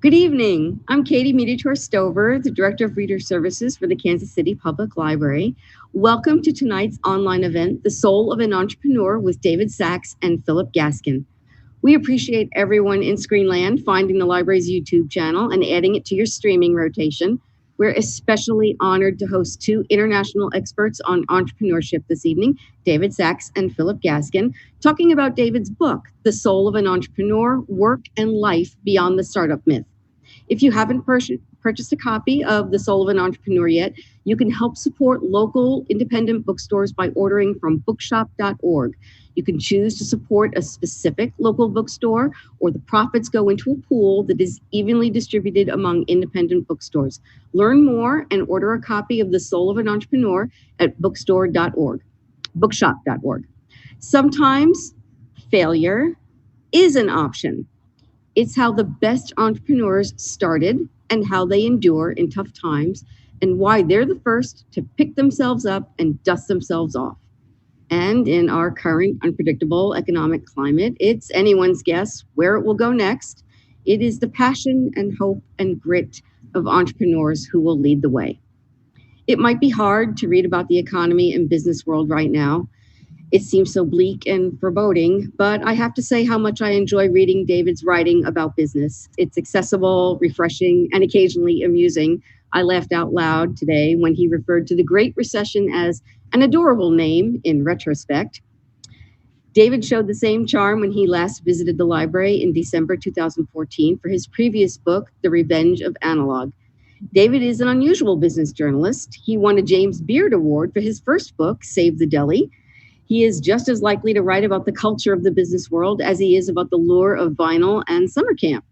Good evening. I'm Katie Mediator Stover, the Director of Reader Services for the Kansas City Public Library. Welcome to tonight's online event, The Soul of an Entrepreneur with David Sax and Philip Gaskin. We appreciate everyone in Screenland finding the library's YouTube channel and adding it to your streaming rotation. We're especially honored to host two international experts on entrepreneurship this evening, David Sax and Philip Gaskin, talking about David's book, The Soul of an Entrepreneur, Work and Life Beyond the Startup Myth. If you haven't purchased a copy of The Soul of an Entrepreneur yet, you can help support local independent bookstores by ordering from bookshop.org. You can choose to support a specific local bookstore, or the profits go into a pool that is evenly distributed among independent bookstores. Learn more and order a copy of The Soul of an Entrepreneur at bookshop.org. Sometimes failure is an option. It's how the best entrepreneurs started and how they endure in tough times, and why they're the first to pick themselves up and dust themselves off. And in our current unpredictable economic climate, it's anyone's guess where it will go next. It is the passion and hope and grit of entrepreneurs who will lead the way. It might be hard to read about the economy and business world right now. It seems so bleak and foreboding, but I have to say how much I enjoy reading David's writing about business. It's accessible, refreshing, and occasionally amusing. I laughed out loud today when he referred to the Great Recession as an adorable name in retrospect. David showed the same charm when he last visited the library in December 2014 for his previous book, The Revenge of Analog. David is an unusual business journalist. He won a James Beard Award for his first book, Save the Deli. He is just as likely to write about the culture of the business world as he is about the lure of vinyl and summer camp.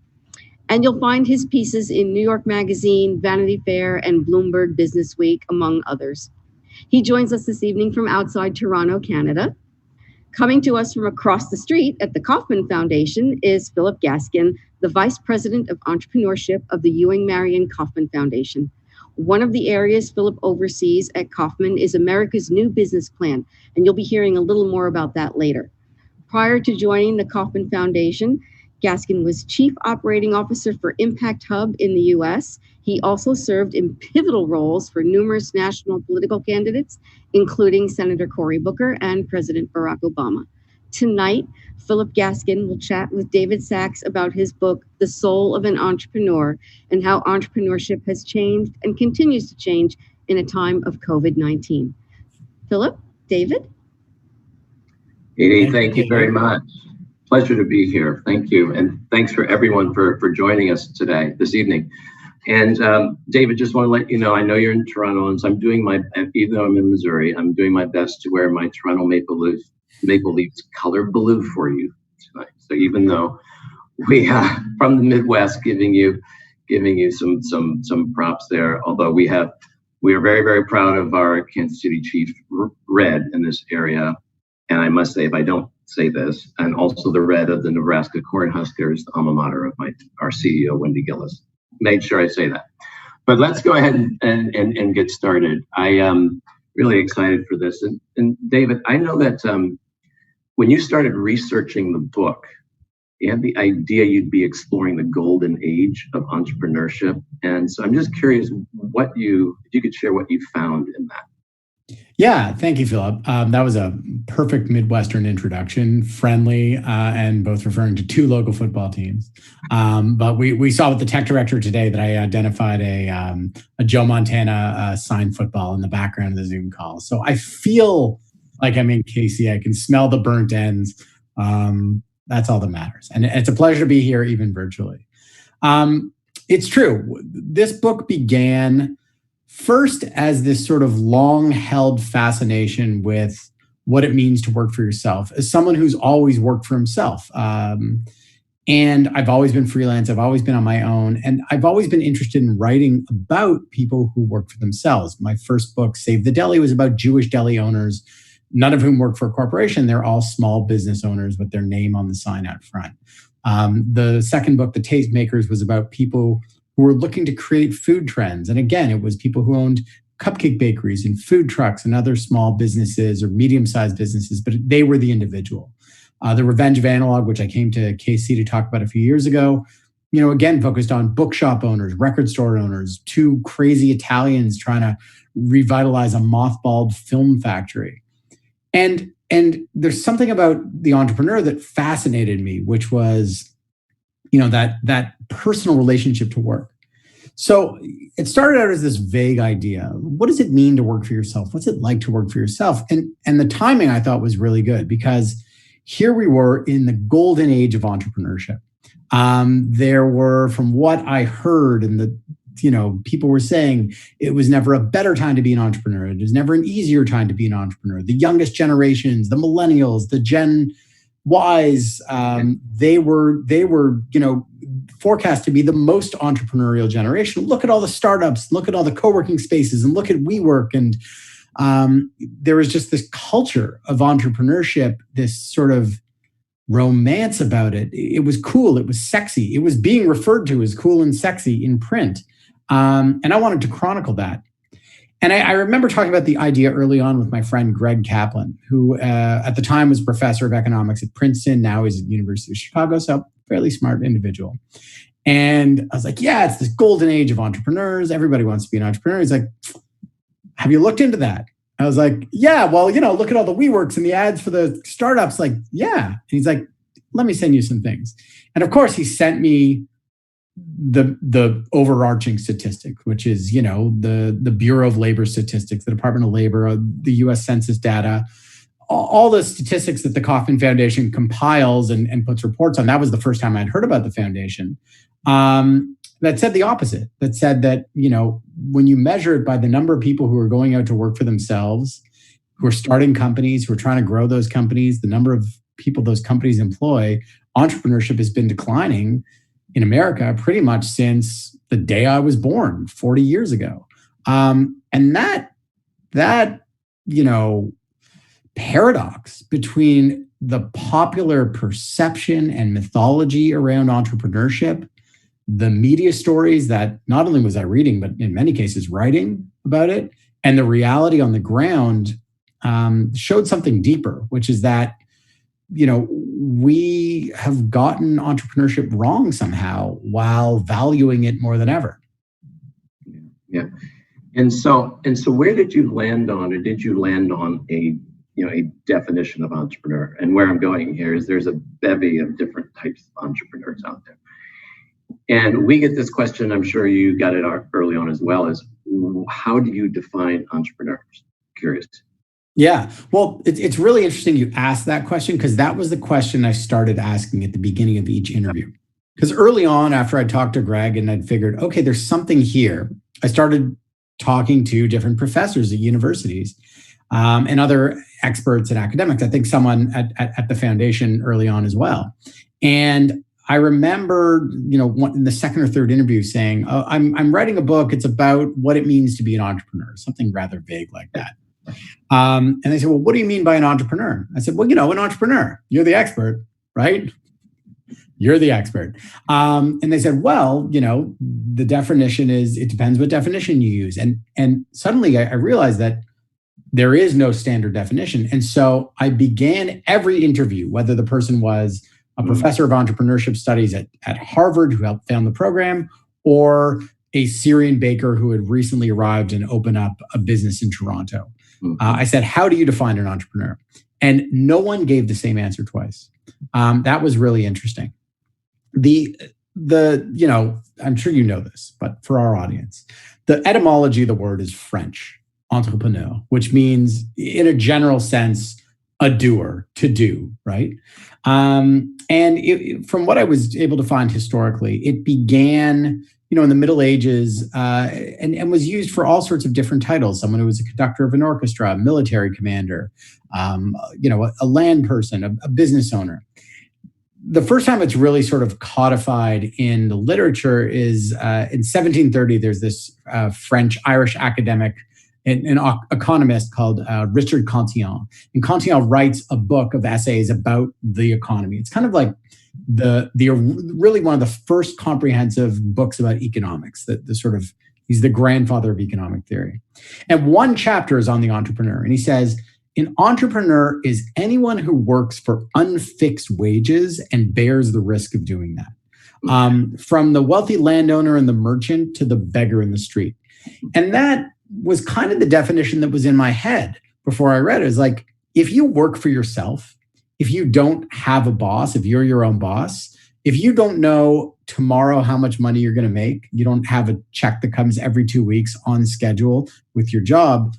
And you'll find his pieces in New York Magazine, Vanity Fair, and Bloomberg Businessweek, among others. He joins us this evening from outside Toronto, Canada. Coming to us from across the street at the Kauffman Foundation is Philip Gaskin, the Vice President of Entrepreneurship of the Ewing Marion Kauffman Foundation. One of the areas Philip oversees at Kauffman is America's New Business Plan, and you'll be hearing a little more about that later. Prior to joining the Kauffman Foundation, Gaskin was Chief Operating Officer for Impact Hub in the US. He also served in pivotal roles for numerous national political candidates, including Senator Cory Booker and President Barack Obama. Tonight, Philip Gaskin will chat with David Sax about his book, The Soul of an Entrepreneur, and how entrepreneurship has changed and continues to change in a time of COVID-19. Philip, David? Edie, thank you very much. Pleasure to be here. Thank you. And thanks for everyone for joining us this evening. And David, just want to let you know, I know you're in Toronto, and so even though I'm in Missouri, I'm doing my best to wear my Toronto Maple Leafs color blue for you tonight. So even though we from the Midwest giving you some props there, although we are very, very proud of our Kansas City Chiefs red in this area. And I must say, if I don't say this, and also the red of the Nebraska Cornhuskers, the alma mater of our CEO, Wendy Gillis. Made sure I say that. But let's go ahead and get started. I am really excited for this. And David, I know that when you started researching the book, you had the idea you'd be exploring the golden age of entrepreneurship. And so I'm just curious if you could share what you found in that. Yeah, thank you, Philip. That was a perfect Midwestern introduction, friendly, and both referring to two local football teams. But we saw with the tech director today that I identified a Joe Montana signed football in the background of the Zoom call. So I feel like I'm in KC. I can smell the burnt ends. That's all that matters. And it's a pleasure to be here, even virtually. It's true. This book began first as this sort of long-held fascination with what it means to work for yourself, as someone who's always worked for himself. And I've always been freelance. I've always been on my own. And I've always been interested in writing about people who work for themselves. My first book, Save the Deli, was about Jewish deli owners, none of whom work for a corporation. They're all small business owners with their name on the sign out front. The second book, The Tastemakers, was about people who were looking to create food trends. And again, it was people who owned cupcake bakeries and food trucks and other small businesses or medium-sized businesses, but they were the individual. The Revenge of Analog, which I came to KC to talk about a few years ago, again, focused on bookshop owners, record store owners, two crazy Italians trying to revitalize a mothballed film factory. And there's something about the entrepreneur that fascinated me, which was, that personal relationship to work. So it started out as this vague idea. What does it mean to work for yourself? What's it like to work for yourself? And the timing I thought was really good, because here we were in the golden age of entrepreneurship. There were, from what I heard, and people were saying, it was never a better time to be an entrepreneur. It was never an easier time to be an entrepreneur. The youngest generations, the millennials, the Gen Ys, they were forecast to be the most entrepreneurial generation. Look at all the startups, look at all the co-working spaces, and look at WeWork. And there was just this culture of entrepreneurship, this sort of romance about it. It was cool. It was sexy. It was being referred to as cool and sexy in print. And I wanted to chronicle that. And I remember talking about the idea early on with my friend Greg Kaplan, who at the time was professor of economics at Princeton. Now he's at the University of Chicago, so fairly smart individual. And I was like, yeah, it's this golden age of entrepreneurs. Everybody wants to be an entrepreneur. He's like, have you looked into that? I was like, yeah, well, look at all the WeWorks and the ads for the startups. Like, yeah. And he's like, let me send you some things. And of course, he sent me the overarching statistic, which is, the Bureau of Labor Statistics, the Department of Labor, the US Census data, all the statistics that the Kauffman Foundation compiles and puts reports on. That was the first time I'd heard about the foundation. That said the opposite. That said that, when you measure it by the number of people who are going out to work for themselves, who are starting companies, who are trying to grow those companies, the number of people those companies employ, entrepreneurship has been declining in America pretty much since the day I was born 40 years ago. And that paradox between the popular perception and mythology around entrepreneurship, the media stories that not only was I reading, but in many cases writing about it, and the reality on the ground showed something deeper, which is that, we have gotten entrepreneurship wrong somehow while valuing it more than ever. Yeah. And so where did you land on, or did you land on a definition of entrepreneur? And where I'm going here is there's a bevy of different types of entrepreneurs out there. And we get this question, I'm sure you got it early on as well, is how do you define entrepreneurs? Curious. Yeah, well, it's really interesting you asked that question, because that was the question I started asking at the beginning of each interview. Because early on, after I talked to Greg and I'd figured, okay, there's something here, I started talking to different professors at universities and other experts and academics. I think someone at the foundation early on as well. And I remember, in the second or third interview saying, oh, I'm writing a book. It's about what it means to be an entrepreneur, something rather vague like that. And they said, well, what do you mean by an entrepreneur? I said, well, an entrepreneur, you're the expert, right? You're the expert. And they said, well, the definition is, it depends what definition you use. And suddenly I realized that there is no standard definition. And so I began every interview, whether the person was a professor of entrepreneurship studies at Harvard who helped found the program, or a Syrian baker who had recently arrived and opened up a business in Toronto. I said, how do you define an entrepreneur? And no one gave the same answer twice. That was really interesting. I'm sure you know this, but for our audience, the etymology of the word is French, entrepreneur, which means, in a general sense, a doer, to do, right? From what I was able to find historically, it began in the Middle Ages, and was used for all sorts of different titles. Someone who was a conductor of an orchestra, a military commander, a land person, a business owner. The first time it's really sort of codified in the literature is in 1730. There's this French-Irish academic, an economist called Richard Cantillon. And Cantillon writes a book of essays about the economy. It's kind of like the really one of the first comprehensive books about economics. He's the grandfather of economic theory. And one chapter is on the entrepreneur. And he says, an entrepreneur is anyone who works for unfixed wages and bears the risk of doing that. from the wealthy landowner and the merchant to the beggar in the street. And that was kind of the definition that was in my head before I read it. It's like, if you work for yourself, if you don't have a boss, if you're your own boss, if you don't know tomorrow how much money you're going to make, you don't have a check that comes every 2 weeks on schedule with your job,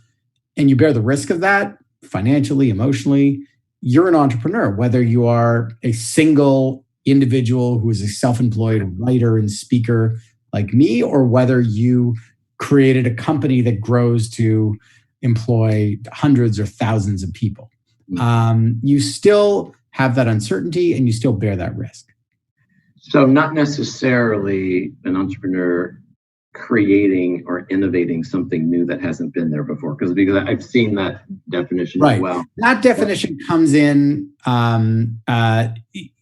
and you bear the risk of that financially, emotionally, you're an entrepreneur, whether you are a single individual who is a self-employed writer and speaker like me, or whether you created a company that grows to employ hundreds or thousands of people. You still have that uncertainty and you still bear that risk. So not necessarily an entrepreneur creating or innovating something new that hasn't been there before, because I've seen that definition as well. That definition comes in the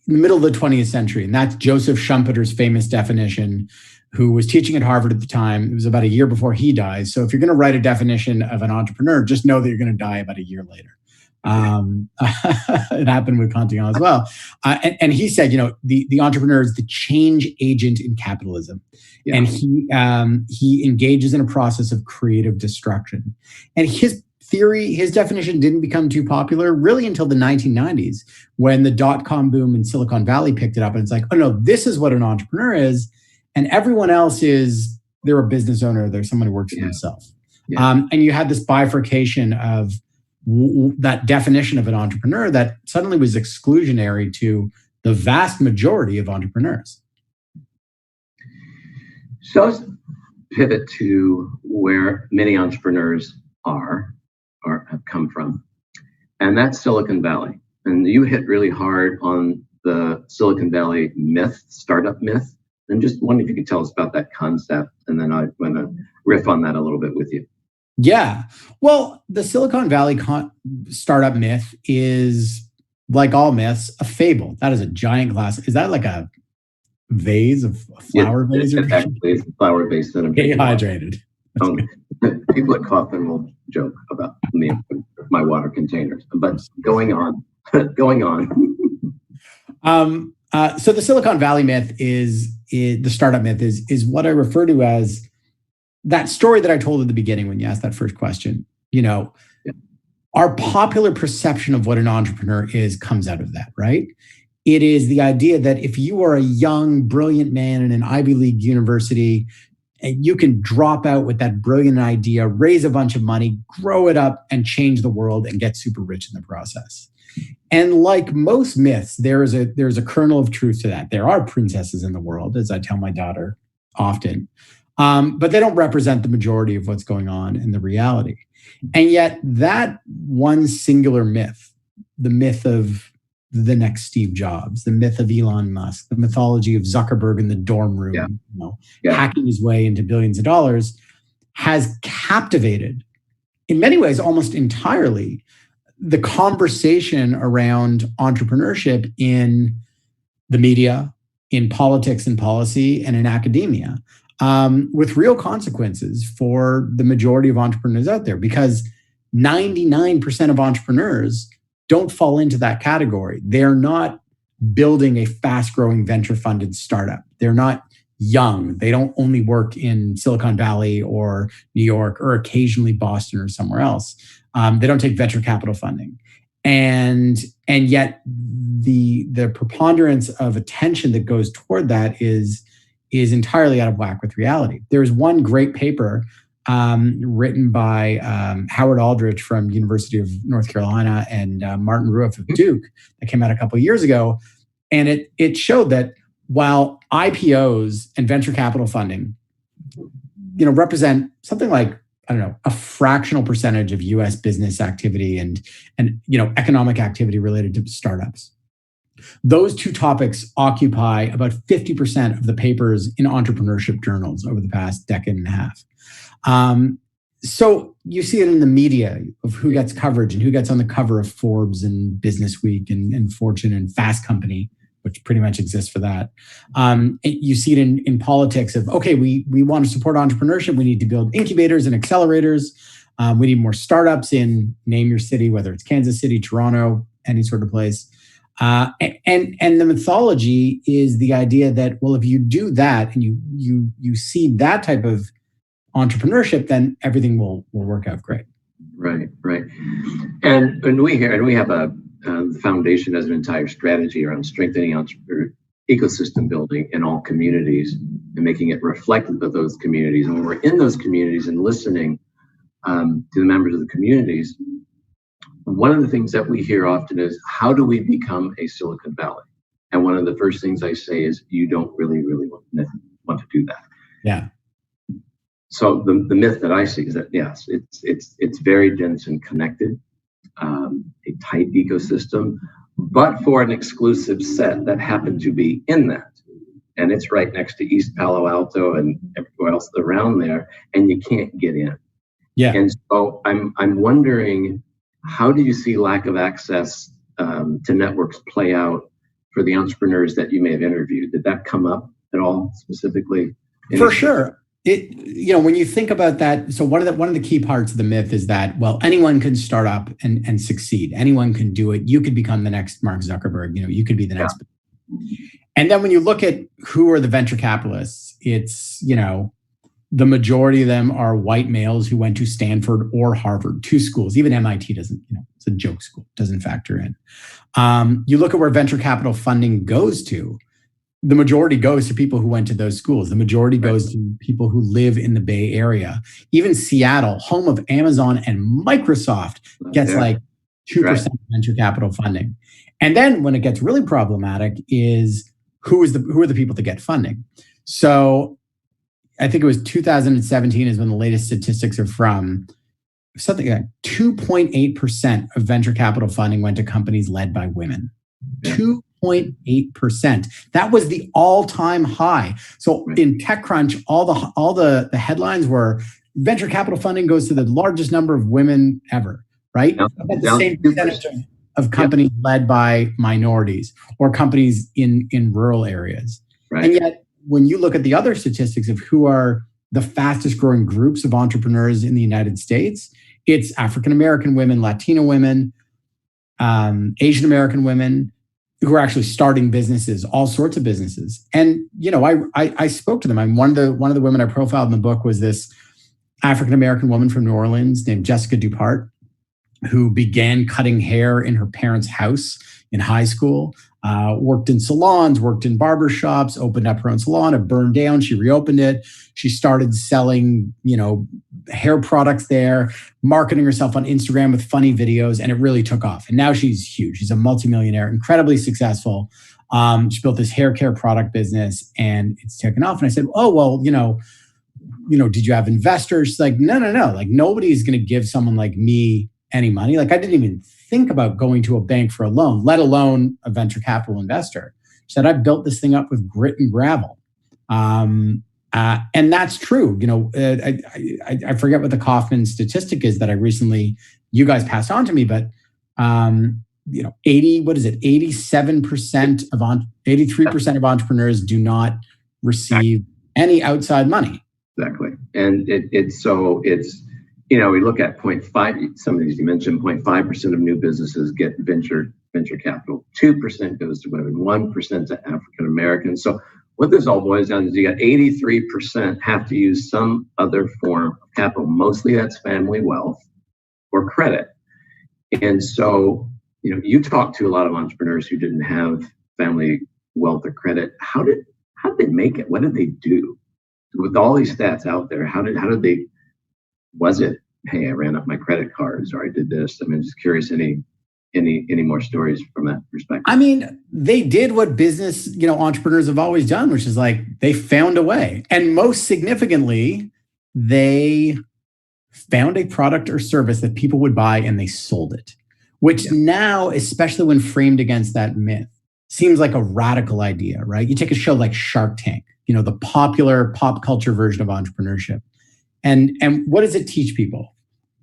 middle of the 20th century, and that's Joseph Schumpeter's famous definition, who was teaching at Harvard at the time. It was about a year before he died. So if you're going to write a definition of an entrepreneur, just know that you're going to die about a year later. It happened with Cantillon as well. And he said, the entrepreneur is the change agent in capitalism. Yeah. And he engages in a process of creative destruction. And his theory, his definition didn't become too popular really until the 1990s, when the dot-com boom in Silicon Valley picked it up. And it's like, oh no, this is what an entrepreneur is. And everyone else they're a business owner, they're someone who works for themselves. Yeah. And you had this bifurcation of that definition of an entrepreneur that suddenly was exclusionary to the vast majority of entrepreneurs. So let's pivot to where many entrepreneurs are or have come from, and that's Silicon Valley. And you hit really hard on the Silicon Valley myth, startup myth. And just wondering if you could tell us about that concept, and then I'm going to riff on that a little bit with you. Yeah. Well, the Silicon Valley startup myth is, like all myths, a fable. That is a giant glass. Is that like a vase, a flower vase? Actually, it's a flower vase that I'm dehydrated. People at Kauffman will joke about me, my water containers. But going on. So the Silicon Valley myth the startup myth is what I refer to as that story that I told at the beginning when you asked that first question. Our popular perception of what an entrepreneur is comes out of that, right? It is the idea that if you are a young, brilliant man in an Ivy League university, and you can drop out with that brilliant idea, raise a bunch of money, grow it up, and change the world and get super rich in the process. And like most myths, there's a kernel of truth to that. There are princesses in the world, as I tell my daughter often, but they don't represent the majority of what's going on in the reality. And yet that one singular myth, the myth of the next Steve Jobs, the myth of Elon Musk, the mythology of Zuckerberg in the dorm room, hacking his way into billions of dollars, has captivated, in many ways, almost entirely, the conversation around entrepreneurship in the media, in politics and policy, and in academia, with real consequences for the majority of entrepreneurs out there, because 99% of entrepreneurs don't fall into that category. They're not building a fast-growing venture-funded startup. They're not young. They don't only work in Silicon Valley or New York or occasionally Boston or somewhere else. They don't take venture capital funding. And yet the preponderance of attention that goes toward that is entirely out of whack with reality. There's one great paper written by Howard Aldrich from University of North Carolina and Martin Rueff of Duke that came out a couple of years ago. And it showed that while IPOs and venture capital funding, represent something like, a fractional percentage of US business activity and economic activity related to startups, those two topics occupy about 50% of the papers in entrepreneurship journals over the past decade and a half. So you see it in the media of who gets coverage and who gets on the cover of Forbes and Businessweek and Fortune and Fast Company, which pretty much exists for that. You see it in politics of, okay, we want to support entrepreneurship. We need to build incubators and accelerators. We need more startups in name your city, whether it's Kansas City, Toronto, any sort of place. And the mythology is the idea that, well, if you do that and you see that type of entrepreneurship, then everything will work out great. Right. And we have the foundation as an entire strategy around strengthening entrepreneur ecosystem building in all communities and making it reflective of those communities. And when we're in those communities and listening to the members of the communities, one of the things that we hear often is, how do we become a Silicon Valley? And one of the first things I say is, you don't really want to do that. Yeah. So the myth that I see is that, yes, it's very dense and connected, a tight ecosystem, but for an exclusive set that happened to be in that. And it's right next to East Palo Alto and everywhere else around there, and you can't get in. Yeah. And so I'm wondering, how do you see lack of access to networks play out for the entrepreneurs that you may have interviewed? Did that come up at all specifically? For sure. When you think about that, so one of the key parts of the myth is that, well, anyone can start up and succeed. Anyone can do it. You could become the next Mark Zuckerberg. You could be the next. And then when you look at who are the venture capitalists, it's, the majority of them are white males who went to Stanford or Harvard, two schools. Even MIT doesn't, it's a joke school, doesn't factor in. You look at where venture capital funding goes to. The majority goes to people who went to those schools. The majority goes to people who live in the Bay Area. Even Seattle, home of Amazon and Microsoft, gets like 2% venture capital funding. And then when it gets really problematic is who are the people to get funding? So I think it was 2017 is when the latest statistics are from. Something like 2.8% of venture capital funding went to companies led by women. 2.8%. That was the all-time high. So in TechCrunch, all the headlines were venture capital funding goes to the largest number of women ever, right? About the same percentage of companies led by minorities or companies in rural areas. Right. And yet, when you look at the other statistics of who are the fastest growing groups of entrepreneurs in the United States, it's African American women, Latino women, Asian American women who are actually starting businesses, all sorts of businesses. And I spoke to them. One of the women I profiled in the book was this African American woman from New Orleans named Jessica Dupart, who began cutting hair in her parents' house in high school, worked in salons, worked in barbershops, opened up her own salon. It burned down. She reopened it. She started selling, hair products there, marketing herself on Instagram with funny videos, and it really took off. And now she's huge. She's a multimillionaire, incredibly successful. She built this hair care product business, and it's taken off. And I said, oh, well, did you have investors? She's like, no. Like, nobody's going to give someone like me any money. Like, I didn't even think about going to a bank for a loan, let alone a venture capital investor. She said, I built this thing up with grit and gravel. And that's true. I forget what the Kauffman statistic is that you guys passed on to me, but 83% of entrepreneurs do not receive any outside money. Exactly. And we look at 0.5, some of these you mentioned, 0.5% of new businesses get venture capital, 2% goes to women, 1% to African Americans. So what this all boils down to is you got 83% have to use some other form of capital. Mostly that's family wealth or credit. And so, you talk to a lot of entrepreneurs who didn't have family wealth or credit. How did they make it? What did they do? With all these stats out there, was it, hey, I ran up my credit cards or I did this? I'm just curious, any more stories from that perspective? I mean, they did what business, entrepreneurs have always done, which is like they found a way. And most significantly, they found a product or service that people would buy and they sold it, which now, especially when framed against that myth, seems like a radical idea, right? You take a show like Shark Tank, the popular pop culture version of entrepreneurship. And what does it teach people?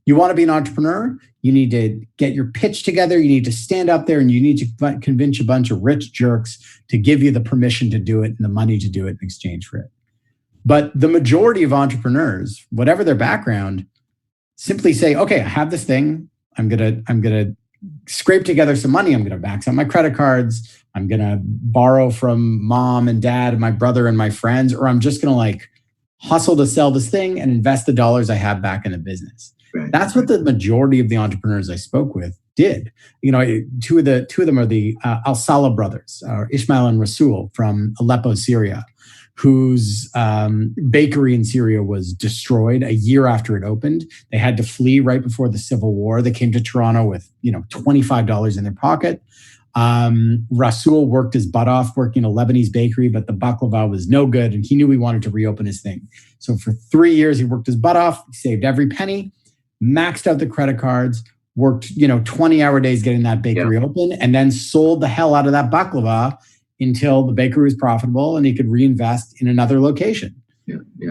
You want to be an entrepreneur? You need to get your pitch together. You need to stand up there and you need to convince a bunch of rich jerks to give you the permission to do it and the money to do it in exchange for it. But the majority of entrepreneurs, whatever their background, simply say, okay, I have this thing. I'm gonna scrape together some money. I'm going to max out my credit cards. I'm going to borrow from mom and dad and my brother and my friends, or I'm just going to like hustle to sell this thing and invest the dollars I have back in the business. Right. That's what the majority of the entrepreneurs I spoke with did. You know, two of them are the Al-Salah brothers, Ishmael and Rasul from Aleppo, Syria, whose bakery in Syria was destroyed a year after it opened. They had to flee right before the Civil War. They came to Toronto with, $25 in their pocket. Rasul worked his butt off working a Lebanese bakery, but the baklava was no good, and he knew he wanted to reopen his thing. So for 3 years, he worked his butt off, saved every penny, maxed out the credit cards, worked 20-hour days getting that bakery open, and then sold the hell out of that baklava until the bakery was profitable and he could reinvest in another location.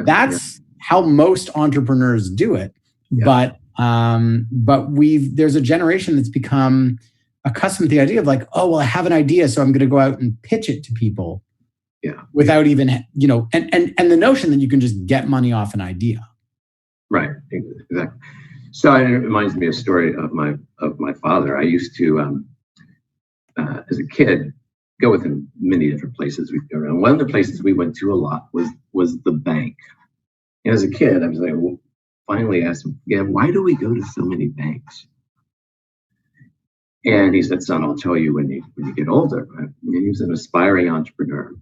That's how most entrepreneurs do it. But there's a generation that's become accustomed to the idea of like, oh, well, I have an idea, so I'm going to go out and pitch it to people. Without even, and the notion that you can just get money off an idea. Right. Exactly. So it reminds me of a story of my father. I used to, as a kid, go with him many different places we'd go around. One of the places we went to a lot was the bank. And as a kid, I was like, finally asked him, why do we go to so many banks? And he said, son, I'll tell you when you get older. Right? And he was an aspiring entrepreneur.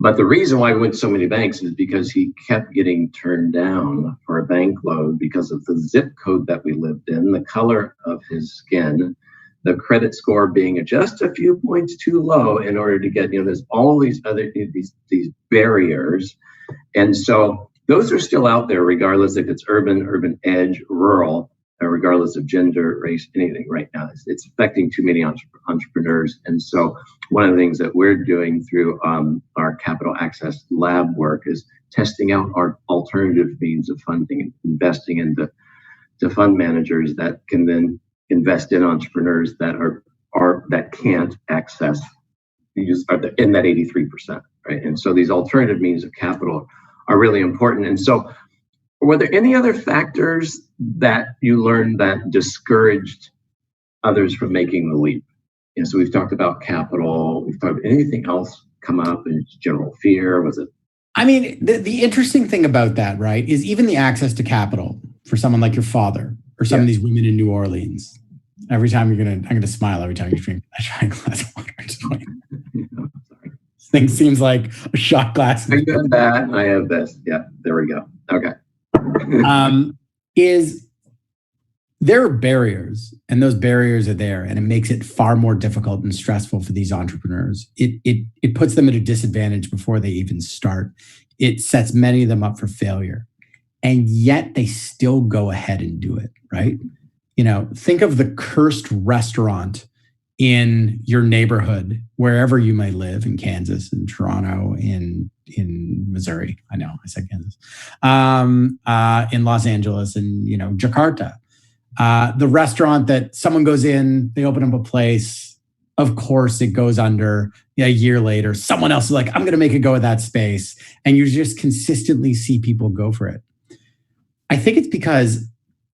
But the reason why we went to so many banks is because he kept getting turned down for a bank loan because of the zip code that we lived in, the color of his skin, the credit score being just a few points too low in order to get, there's all these other, these barriers. And so those are still out there, regardless if it's urban edge, rural, regardless of gender, race, anything right now. It's affecting too many entrepreneurs. And so one of the things that we're doing through our Capital Access Lab work is testing out our alternative means of funding and investing into fund managers that can then invest in entrepreneurs that that can't access in that 83%, right? And so these alternative means of capital are really important. And so were there any other factors that you learned that discouraged others from making the leap? So we've talked about capital. We've talked about anything else come up in general fear? Was it? I mean, the interesting thing about that, right, is even the access to capital for someone like your father or some of these women in New Orleans. I'm gonna smile every time you drink a giant glass of water. Sorry. This thing seems like a shot glass. I got that. I have this. Yeah, there we go. Okay. There are barriers, and those barriers are there, and it makes it far more difficult and stressful for these entrepreneurs. It puts them at a disadvantage before they even start. It sets many of them up for failure, and yet they still go ahead and do it, right? Think of the cursed restaurant in your neighborhood, wherever you may live, in Kansas, in Toronto, in Missouri. I know I said Kansas, in Los Angeles, and Jakarta. The restaurant that someone goes in, they open up a place. Of course, it goes under. A year later, someone else is like, I'm going to make a go at that space. And you just consistently see people go for it. I think it's because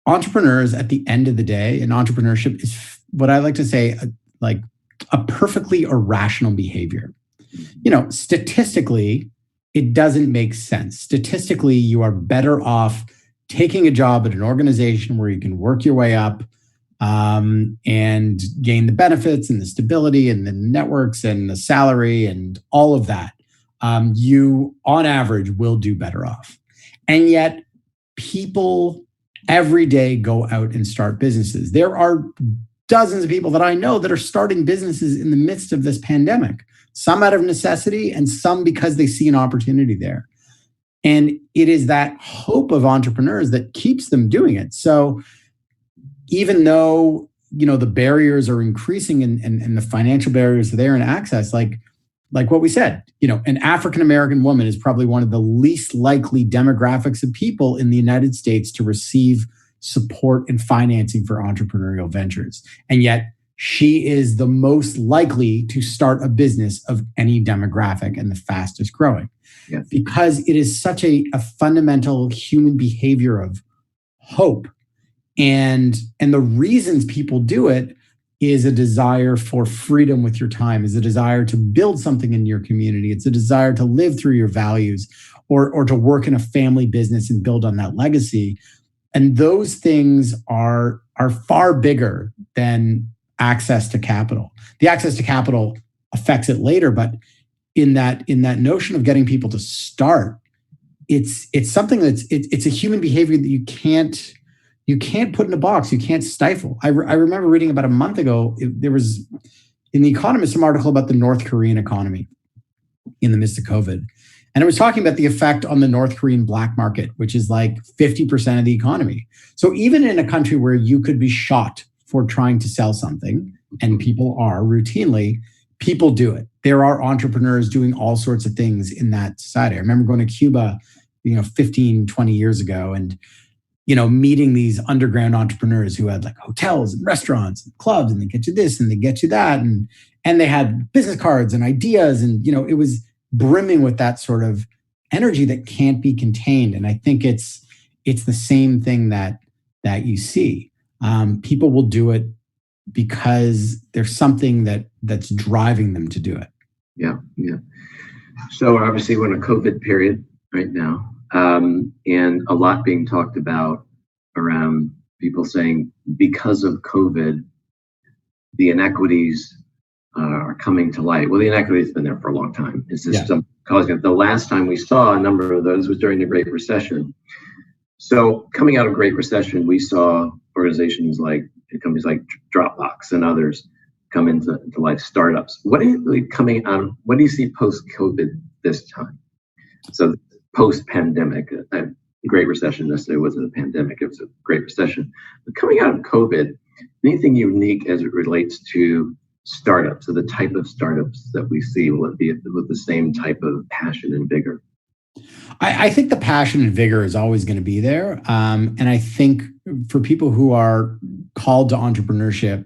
entrepreneurs, at the end of the day, and entrepreneurship is what I like to say, like a perfectly irrational behavior. Statistically, it doesn't make sense. Statistically, you are better off taking a job at an organization where you can work your way up and gain the benefits and the stability and the networks and the salary and all of that. You, on average, will do better off. And yet, people every day go out and start businesses. There are dozens of people that I know that are starting businesses in the midst of this pandemic, some out of necessity and some because they see an opportunity there. And it is that hope of entrepreneurs that keeps them doing it. So even though, the barriers are increasing and the financial barriers are there and access, like what we said, an African-American woman is probably one of the least likely demographics of people in the United States to receive support and financing for entrepreneurial ventures. And yet she is the most likely to start a business of any demographic and the fastest growing. Yes. Because it is such a fundamental human behavior of hope And the reasons people do it is a desire for freedom with your time, is a desire to build something in your community. It's a desire to live through your values, or to work in a family business and build on that legacy. And those things are far bigger than access to capital. The access to capital affects it later, but in that notion of getting people to start, it's something it's a human behavior that you can't put in a box. You can't stifle. I remember reading about a month ago, there was in The Economist some article about the North Korean economy in the midst of COVID. And it was talking about the effect on the North Korean black market, which is like 50% of the economy. So even in a country where you could be shot for trying to sell something, and people are routinely, people do it. There are entrepreneurs doing all sorts of things in that society. I remember going to Cuba, 15, 20 years ago, and meeting these underground entrepreneurs who had like hotels and restaurants and clubs, and they get you this and they get you that. And they had business cards and ideas. And, it was brimming with that sort of energy that can't be contained. And I think it's the same thing that you see. People will do it because there's something that's driving them to do it. Yeah. So obviously we're in a COVID period right now. And a lot being talked about around people saying because of COVID, the inequities are coming to light. Well, the inequities have been there for a long time. It's just causing it. The last time we saw a number of those was during the Great Recession. So coming out of Great Recession, we saw organizations like companies like Dropbox and others come into life, startups. What do you see post-COVID this time? So post-pandemic, the Great Recession necessarily wasn't a pandemic, it was a Great Recession. But coming out of COVID, anything unique as it relates to startups, or the type of startups that we see, will it be with the same type of passion and vigor? I think the passion and vigor is always going to be there. And I think for people who are called to entrepreneurship,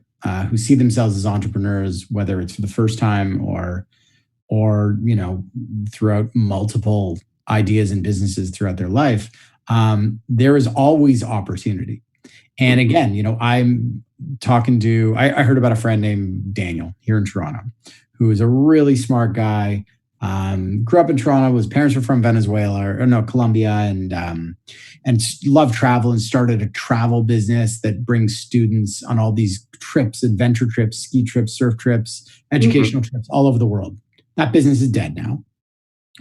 who see themselves as entrepreneurs, whether it's for the first time or throughout multiple ideas and businesses throughout their life, there is always opportunity. And again, I'm talking to, I heard about a friend named Daniel here in Toronto, who is a really smart guy. Grew up in Toronto, his parents were from Colombia, and loved travel and started a travel business that brings students on all these trips, adventure trips, ski trips, surf trips, educational trips all over the world. That business is dead now,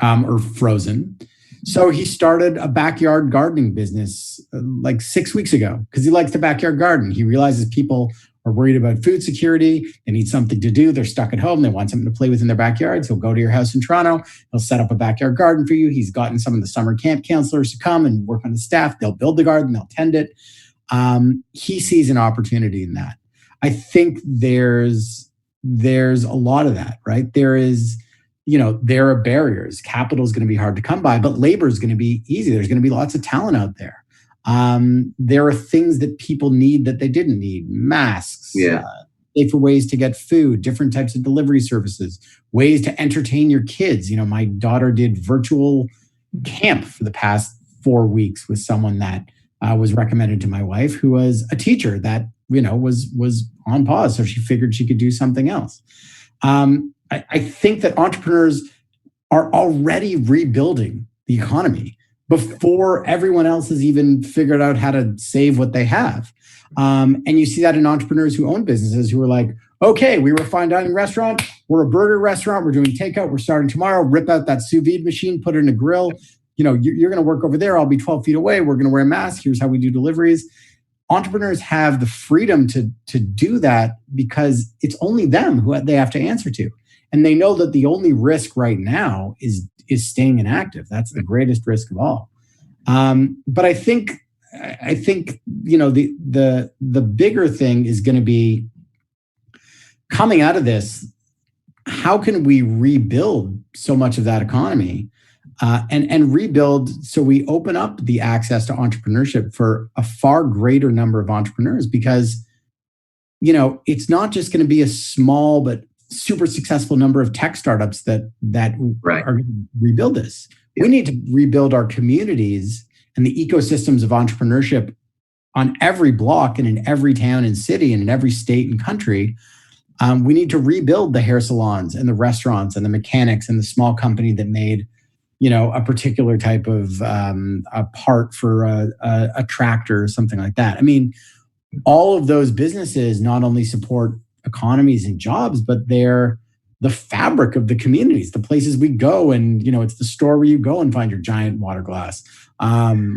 or frozen. So he started a backyard gardening business like 6 weeks ago because he likes the backyard garden. He realizes people are worried about food security. They need something to do. They're stuck at home. They want something to play with in their backyards. He'll go to your house in Toronto. He'll set up a backyard garden for you. He's gotten some of the summer camp counselors to come and work on the staff. They'll build the garden. They'll tend it. He sees an opportunity in that. I think there's a lot of that, right? There are barriers. Capital is going to be hard to come by, but labor is going to be easy. There's going to be lots of talent out there. There are things that people need that they didn't need. Masks, safer ways to get food, different types of delivery services, ways to entertain your kids. My daughter did virtual camp for the past 4 weeks with someone that was recommended to my wife, who was a teacher that, was on pause. So she figured she could do something else. I think that entrepreneurs are already rebuilding the economy before everyone else has even figured out how to save what they have. And you see that in entrepreneurs who own businesses who are like, okay, we were a fine dining restaurant. We're a burger restaurant. We're doing takeout. We're starting tomorrow. Rip out that sous vide machine, put it in a grill. You're going to work over there. I'll be 12 feet away. We're going to wear a mask. Here's how we do deliveries. Entrepreneurs have the freedom to do that because it's only them who they have to answer to. And they know that the only risk right now is staying inactive. That's the greatest risk of all. But I think the bigger thing is going to be coming out of this. How can we rebuild so much of that economy and rebuild so we open up the access to entrepreneurship for a far greater number of entrepreneurs? Because it's not just going to be a small but super successful number of tech startups that are going to rebuild this. We need to rebuild our communities and the ecosystems of entrepreneurship on every block and in every town and city and in every state and country, we need to rebuild the hair salons and the restaurants and the mechanics and the small company that made, a particular type of a part for a tractor or something like that. I mean, all of those businesses not only support economies and jobs, but they're the fabric of the communities, the places we go. And, it's the store where you go and find your giant water glass,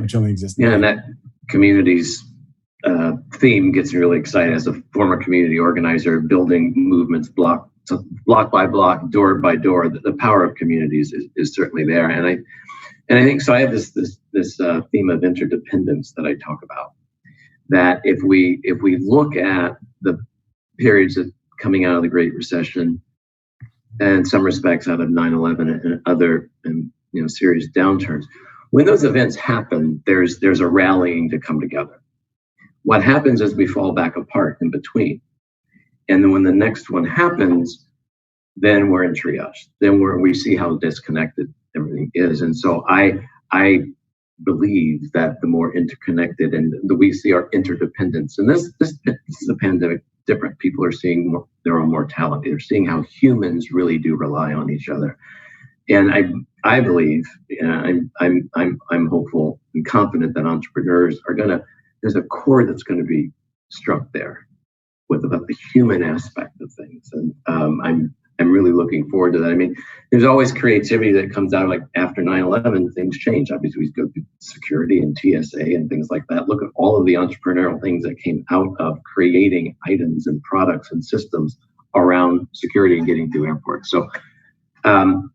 which only exists. Yeah, and that communities theme gets me really excited as a former community organizer, building movements block by block, door by door. The power of communities is certainly there. And I think so. I have this theme of interdependence that I talk about. That if we look at the periods that coming out of the Great Recession, and in some respects out of 9/11 and other serious downturns, when those events happen, there's a rallying to come together. What happens is we fall back apart in between, and then when the next one happens, then we're in triage. Then we see how disconnected everything is, and so I believe that the more interconnected and we see our interdependence, and this is a pandemic different. People are seeing their own mortality. They're seeing how humans really do rely on each other, and I believe, I'm hopeful and confident that entrepreneurs are there's a chord that's going to be struck there about the human aspect of things, and I'm really looking forward to that. I mean, there's always creativity that comes out, like after 9/11, things change. Obviously, we go through security and TSA and things like that. Look at all of the entrepreneurial things that came out of creating items and products and systems around security and getting through airports. So I'll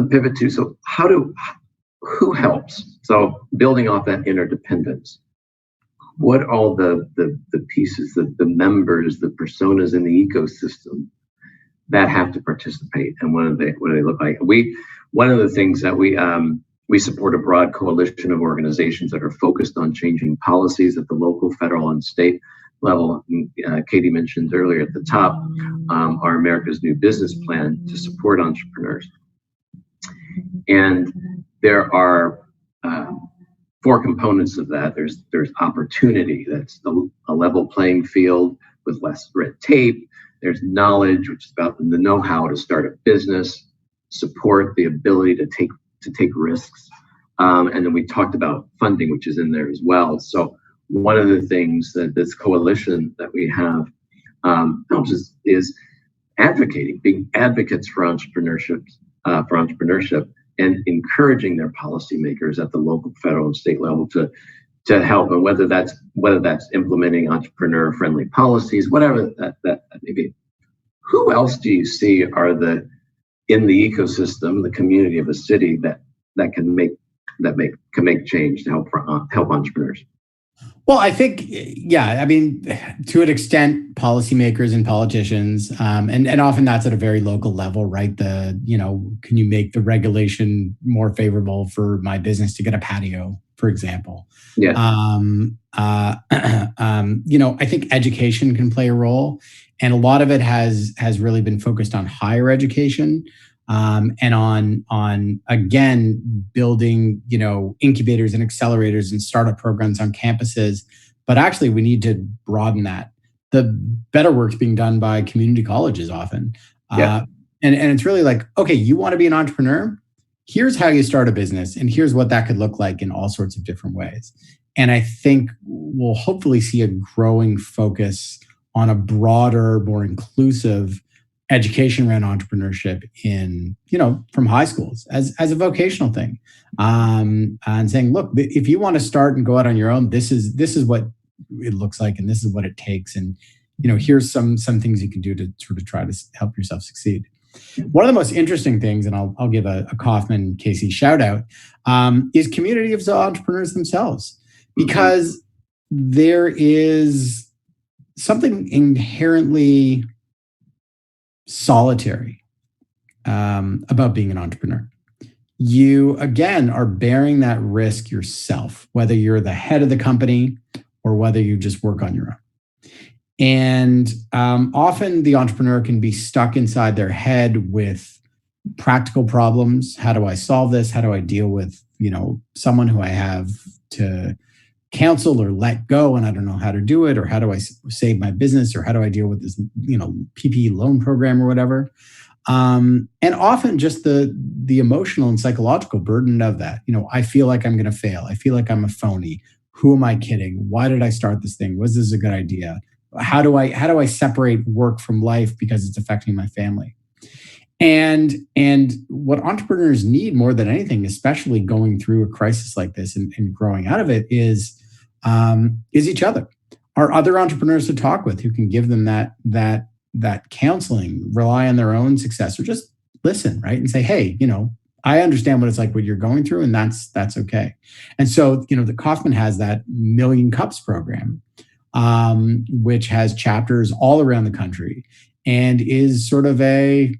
pivot to, so who helps? So building off that interdependence, what all the pieces, the members, the personas in the ecosystem that have to participate, and what do they look like? One of the things that we support a broad coalition of organizations that are focused on changing policies at the local, federal, and state level. Katie mentioned earlier at the top our America's New Business Plan to support entrepreneurs, and there are 4 components of that. There's opportunity, that's a level playing field with less red tape. There's knowledge, which is about the know-how to start a business, support, the ability to take risks, and then we talked about funding, which is in there as well. So one of the things that this coalition that we have helps is advocating, being advocates for entrepreneurship, and encouraging their policymakers at the local, federal, and state level to help, and whether that's implementing entrepreneur-friendly policies, whatever that may be. Who else do you see are in the ecosystem, the community of a city that can make change to help entrepreneurs? Well, I think, yeah, I mean, to an extent, policymakers and politicians, and often that's at a very local level, right? Can you make the regulation more favorable for my business to get a patio, for example? Yeah. I think education can play a role, and a lot of it has really been focused on higher education. And on again building incubators and accelerators and startup programs on campuses, but actually we need to broaden that. The better work's being done by community colleges often, and it's really like, okay, you want to be an entrepreneur? Here's how you start a business, and here's what that could look like in all sorts of different ways. And I think we'll hopefully see a growing focus on a broader, more inclusive education around entrepreneurship from high schools as a vocational thing, and saying, look, if you want to start and go out on your own, this is what it looks like, and this is what it takes, and here's some things you can do to sort of try to help yourself succeed. One of the most interesting things, and I'll give a Kauffman Casey shout out, is community of entrepreneurs themselves, because there is something inherently solitary about being an entrepreneur. You, again, are bearing that risk yourself, whether you're the head of the company or whether you just work on your own. And often the entrepreneur can be stuck inside their head with practical problems. How do I solve this? How do I deal with, someone who I have to counsel or let go, and I don't know how to do it, or how do I save my business, or how do I deal with this, PPE loan program or whatever. And often just the emotional and psychological burden of that. I feel like I'm going to fail. I feel like I'm a phony. Who am I kidding? Why did I start this thing? Was this a good idea? How do I separate work from life because it's affecting my family? And what entrepreneurs need more than anything, especially going through a crisis like this and growing out of it, is each other. Are other entrepreneurs to talk with who can give them that counseling, rely on their own success, or just listen, right? And say, hey, I understand what it's like, what you're going through, and that's okay. And so, the Kauffman has that Million Cups program, which has chapters all around the country and is sort of a,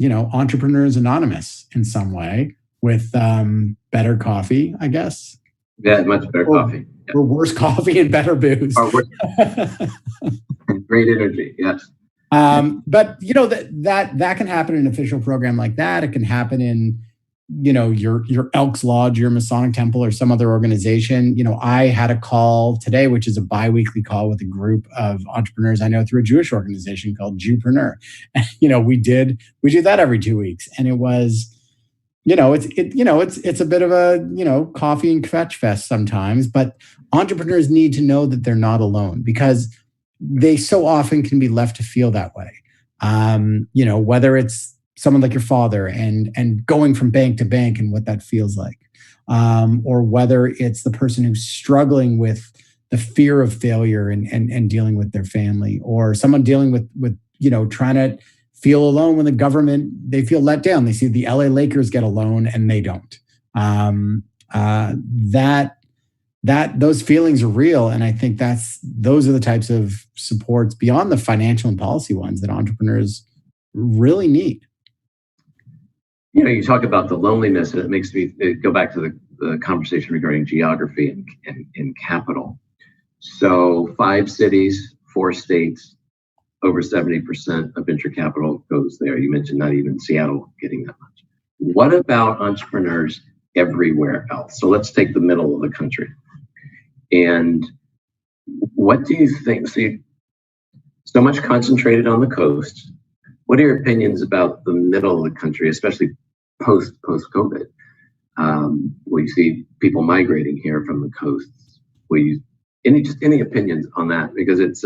Entrepreneurs Anonymous in some way, with better coffee, I guess. Yeah, much better coffee. Yeah. Or worse coffee and better booze. Or worse. Great energy, yes. But that can happen in an official program like that. It can happen in, your Elks Lodge, your Masonic Temple, or some other organization. I had a call today, which is a bi-weekly call with a group of entrepreneurs I know through a Jewish organization called Jewpreneur. We do that every 2 weeks, and it was, it's a bit of a, coffee and kvetch fest sometimes, but entrepreneurs need to know that they're not alone, because they so often can be left to feel that way. Whether it's someone like your father and going from bank to bank and what that feels like, or whether it's the person who's struggling with the fear of failure and dealing with their family, or someone dealing with trying to feel alone when the government, they feel let down. They see the LA Lakers get a loan and they don't. Those feelings are real. And I think those are the types of supports beyond the financial and policy ones that entrepreneurs really need. You talk about the loneliness, and it makes me go back to the conversation regarding geography and capital. So 5 cities, 4 states, over 70% of venture capital goes there. You mentioned not even Seattle getting that much. What about entrepreneurs everywhere else? So let's take the middle of the country. And what do you think? See, so much concentrated on the coast. What are your opinions about the middle of the country, especially post-COVID, where you see people migrating here from the coasts? Any opinions on that? Because it's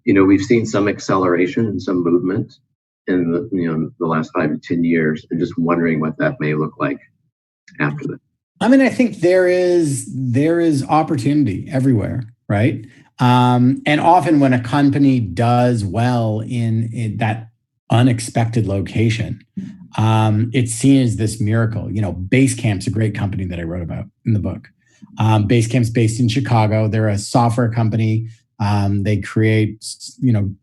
we've seen some acceleration and some movement in the last 5 to 10 years, and just wondering what that may look like after that. I mean, I think there is opportunity everywhere, right? And often when a company does well in that unexpected location, it's seen as this miracle. Basecamp's a great company that I wrote about in the book. Basecamp's based in Chicago. They're a software company. They create,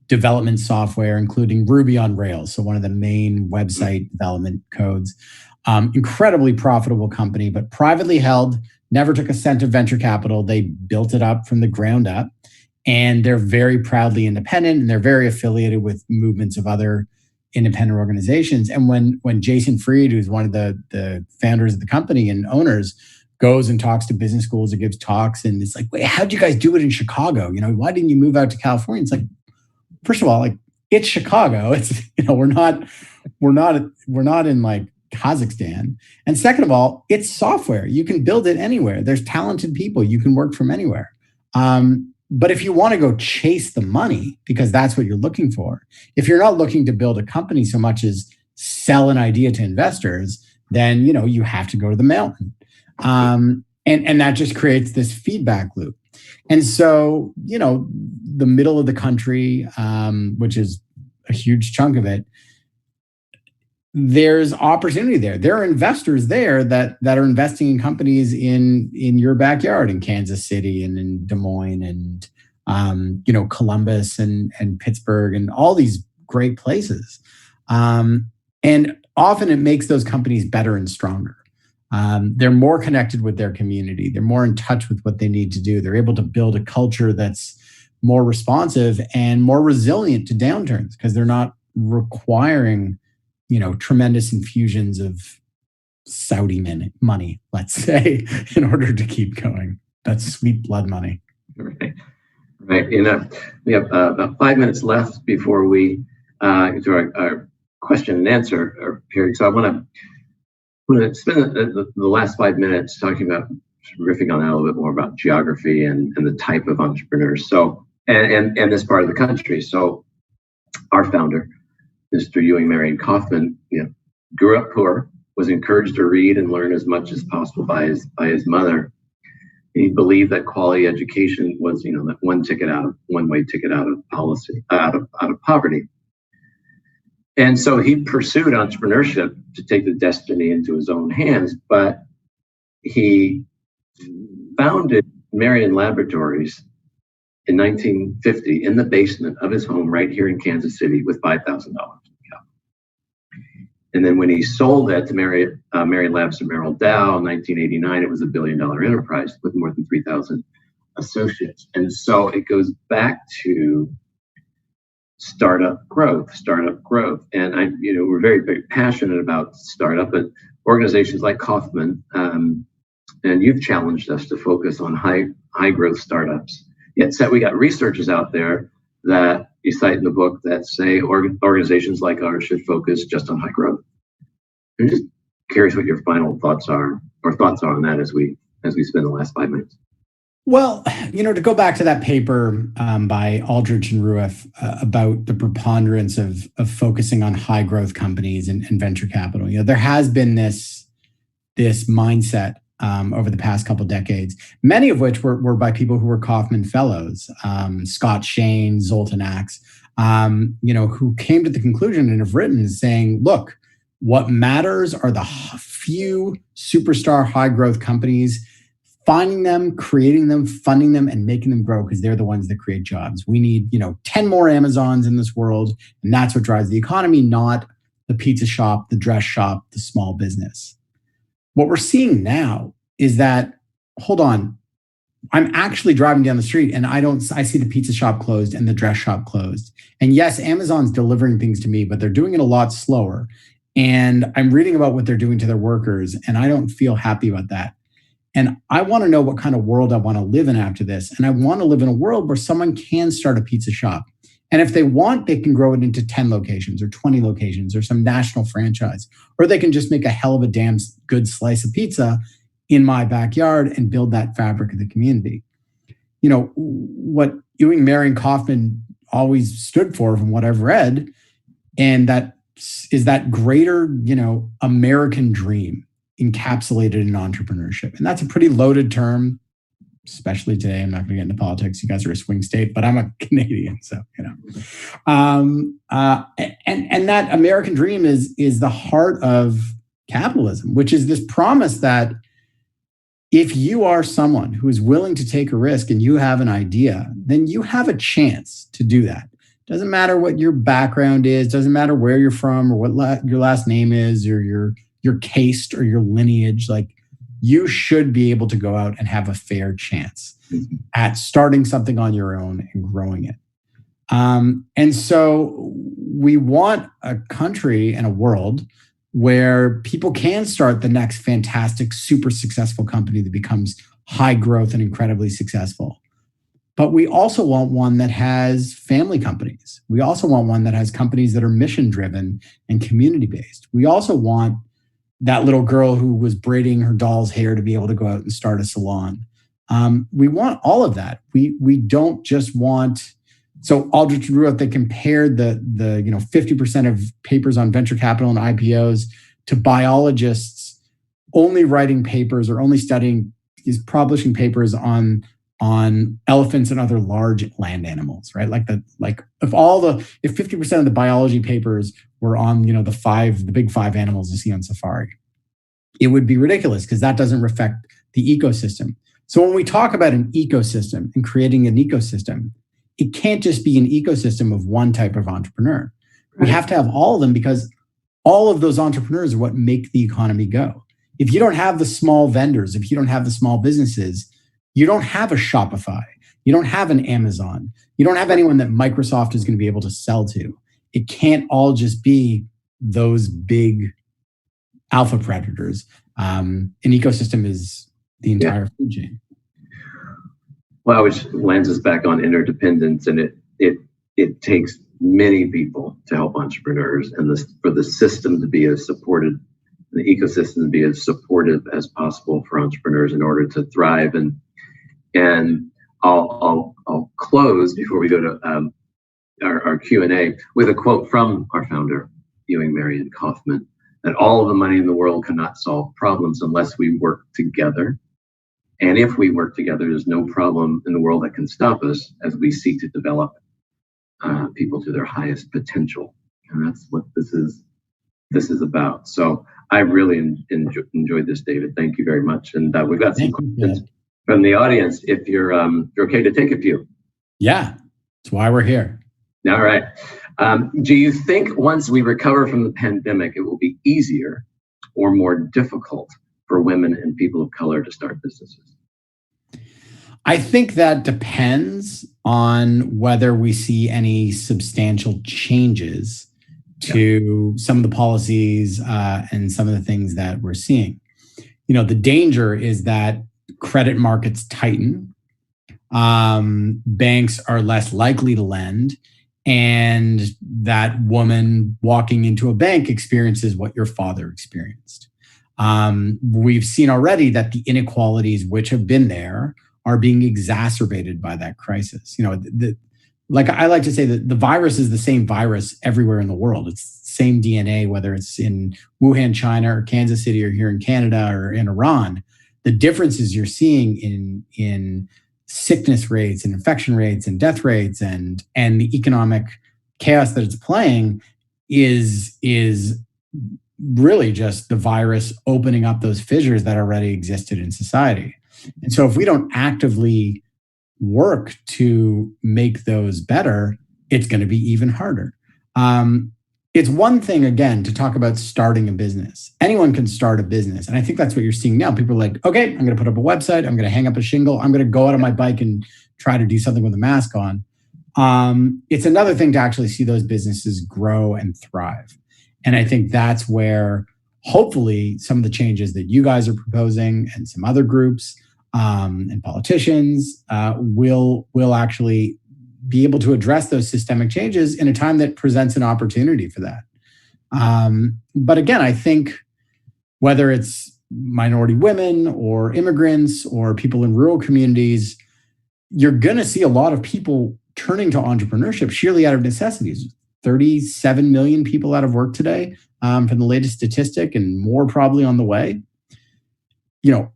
development software, including Ruby on Rails. So one of the main website development codes. Incredibly profitable company, but privately held, never took a cent of venture capital. They built it up from the ground up, and they're very proudly independent, and they're very affiliated with movements of other independent organizations. And when Jason Fried, who's one of the founders of the company and owners, goes and talks to business schools or gives talks, and it's like, wait, how'd you guys do it in Chicago? Why didn't you move out to California? It's like, first of all, it's Chicago. It's we're not in like Kazakhstan. And second of all, it's software. You can build it anywhere. There's talented people. You can work from anywhere. But if you want to go chase the money, because that's what you're looking for, if you're not looking to build a company so much as sell an idea to investors, then you have to go to the mountain. And that just creates this feedback loop. And so, the middle of the country, which is a huge chunk of it, there's opportunity there. There are investors there that are investing in companies in your backyard, in Kansas City and in Des Moines and Columbus and Pittsburgh and all these great places. And often it makes those companies better and stronger. They're more connected with their community. They're more in touch with what they need to do. They're able to build a culture that's more responsive and more resilient to downturns, because they're not requiring tremendous infusions of Saudi money, let's say, in order to keep going. That's sweet blood money. Right. Right. We have about 5 minutes left before we get to our question and answer period. So I want to spend the last 5 minutes talking about, riffing on that a little bit more about geography and the type of entrepreneurs. So, and this part of the country. So our founder, Mr. Ewing, Marion Kauffman, grew up poor, was encouraged to read and learn as much as possible by his mother. He believed that quality education was, that one way ticket out of poverty. And so he pursued entrepreneurship to take the destiny into his own hands, but he founded Marion Laboratories in 1950 in the basement of his home right here in Kansas City with $5,000. And then when he sold that to Marion Labs to Merrill Dow in 1989, it was $1 billion enterprise with more than 3,000 associates. And so it goes back to startup growth. And we're very, very passionate about startup, but organizations like Kauffman, and you've challenged us to focus on high growth startups. Yet we got researchers out there that you cite in the book that say organizations like ours should focus just on high growth. I'm just curious what your final thoughts are on that as we spend the last 5 minutes. Well, to go back to that paper by Aldrich and Rueff about the preponderance of focusing on high growth companies and venture capital, there has been this mindset over the past couple of decades, many of which were by people who were Kauffman fellows, Scott Shane, Zoltan Axe, who came to the conclusion and have written saying, look, what matters are the few superstar high growth companies, finding them, creating them, funding them, and making them grow, because they're the ones that create jobs. We need, 10 more Amazons in this world, and that's what drives the economy, not the pizza shop, the dress shop, the small business. What we're seeing now is that, hold on, I'm actually driving down the street and I see the pizza shop closed and the dress shop closed. And yes, Amazon's delivering things to me, but they're doing it a lot slower. And I'm reading about what they're doing to their workers, and I don't feel happy about that. And I want to know what kind of world I want to live in after this. And I want to live in a world where someone can start a pizza shop. And if they want, they can grow it into 10 locations or 20 locations or some national franchise. Or they can just make a hell of a damn good slice of pizza in my backyard and build that fabric of the community. What Ewing, Marion, Kauffman always stood for, from what I've read, and that is that greater, American dream encapsulated in entrepreneurship. And that's a pretty loaded term, especially today. I'm not going to get into politics. You guys are a swing state, but I'm a Canadian. So, and that American dream is the heart of capitalism, which is this promise that if you are someone who is willing to take a risk and you have an idea, then you have a chance to do that. Doesn't matter what your background is, doesn't matter where you're from or what your last name is or your caste or your lineage. Like, you should be able to go out and have a fair chance at starting something on your own and growing it. And so we want a country and a world where people can start the next fantastic, super successful company that becomes high growth and incredibly successful. But we also want one that has family companies. We also want one that has companies that are mission driven and community based. We also want that little girl who was braiding her doll's hair to be able to go out and start a salon. We want all of that. We don't just want. So Aldrich and Rueff, they compared the 50% of papers on venture capital and IPOs to biologists only writing papers or only publishing papers on elephants and other large land animals, right? If 50% of the biology papers were on, the big five animals you see on safari, it would be ridiculous because that doesn't reflect the ecosystem. So when we talk about an ecosystem and creating an ecosystem, it can't just be an ecosystem of one type of entrepreneur. We have to have all of them, because all of those entrepreneurs are what make the economy go. If you don't have the small vendors, if you don't have the small businesses, you don't have a Shopify. You don't have an Amazon. You don't have anyone that Microsoft is going to be able to sell to. It can't all just be those big alpha predators. An ecosystem is the entire food chain. Well, which lands us back on interdependence, and it takes many people to help entrepreneurs, and for the system to be as supported, the ecosystem to be as supportive as possible for entrepreneurs in order to thrive. And I'll close before we go to our Q&A with a quote from our founder, Ewing, Marion, Kauffman, that all of the money in the world cannot solve problems unless we work together. And if we work together, there's no problem in the world that can stop us as we seek to develop people to their highest potential. And that's what this is about. So I really enjoyed this, David. Thank you very much. And we've got some questions from the audience if you're okay to take a few. Yeah, that's why we're here. All right. Do you think once we recover from the pandemic, it will be easier or more difficult for women and people of color to start businesses? I think that depends on whether we see any substantial changes to some of the policies and some of the things that we're seeing. The danger is that credit markets tighten, banks are less likely to lend, and that woman walking into a bank experiences what your father experienced. We've seen already that the inequalities which have been there are being exacerbated by that crisis. Like I like to say that the virus is the same virus everywhere in the world. It's the same DNA, whether it's in Wuhan, China, or Kansas City, or here in Canada, or in Iran. The differences you're seeing in sickness rates and infection rates and death rates and the economic chaos that it's playing is really just the virus opening up those fissures that already existed in society. And so if we don't actively work to make those better, it's going to be even harder. It's one thing, again, to talk about starting a business. Anyone can start a business. And I think that's what you're seeing now. People are like, okay, I'm going to put up a website. I'm going to hang up a shingle. I'm going to go out on my bike and try to do something with a mask on. It's another thing to actually see those businesses grow and thrive. And I think that's where hopefully some of the changes that you guys are proposing and some other groups and politicians will actually be able to address those systemic changes in a time that presents an opportunity for that. But again, I think whether it's minority women or immigrants or people in rural communities, you're going to see a lot of people turning to entrepreneurship sheerly out of necessities. 37 million people out of work today from the latest statistic, and more probably on the way.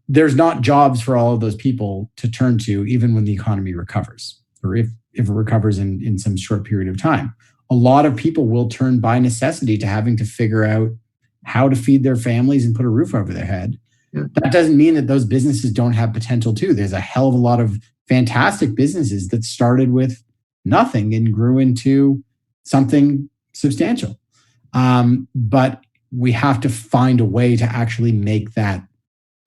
There's not jobs for all of those people to turn to, even when the economy recovers, or if it recovers in some short period of time. A lot of people will turn by necessity to having to figure out how to feed their families and put a roof over their head. Yeah. That doesn't mean that those businesses don't have potential too. There's a hell of a lot of fantastic businesses that started with nothing and grew into something substantial. But we have to find a way to actually make that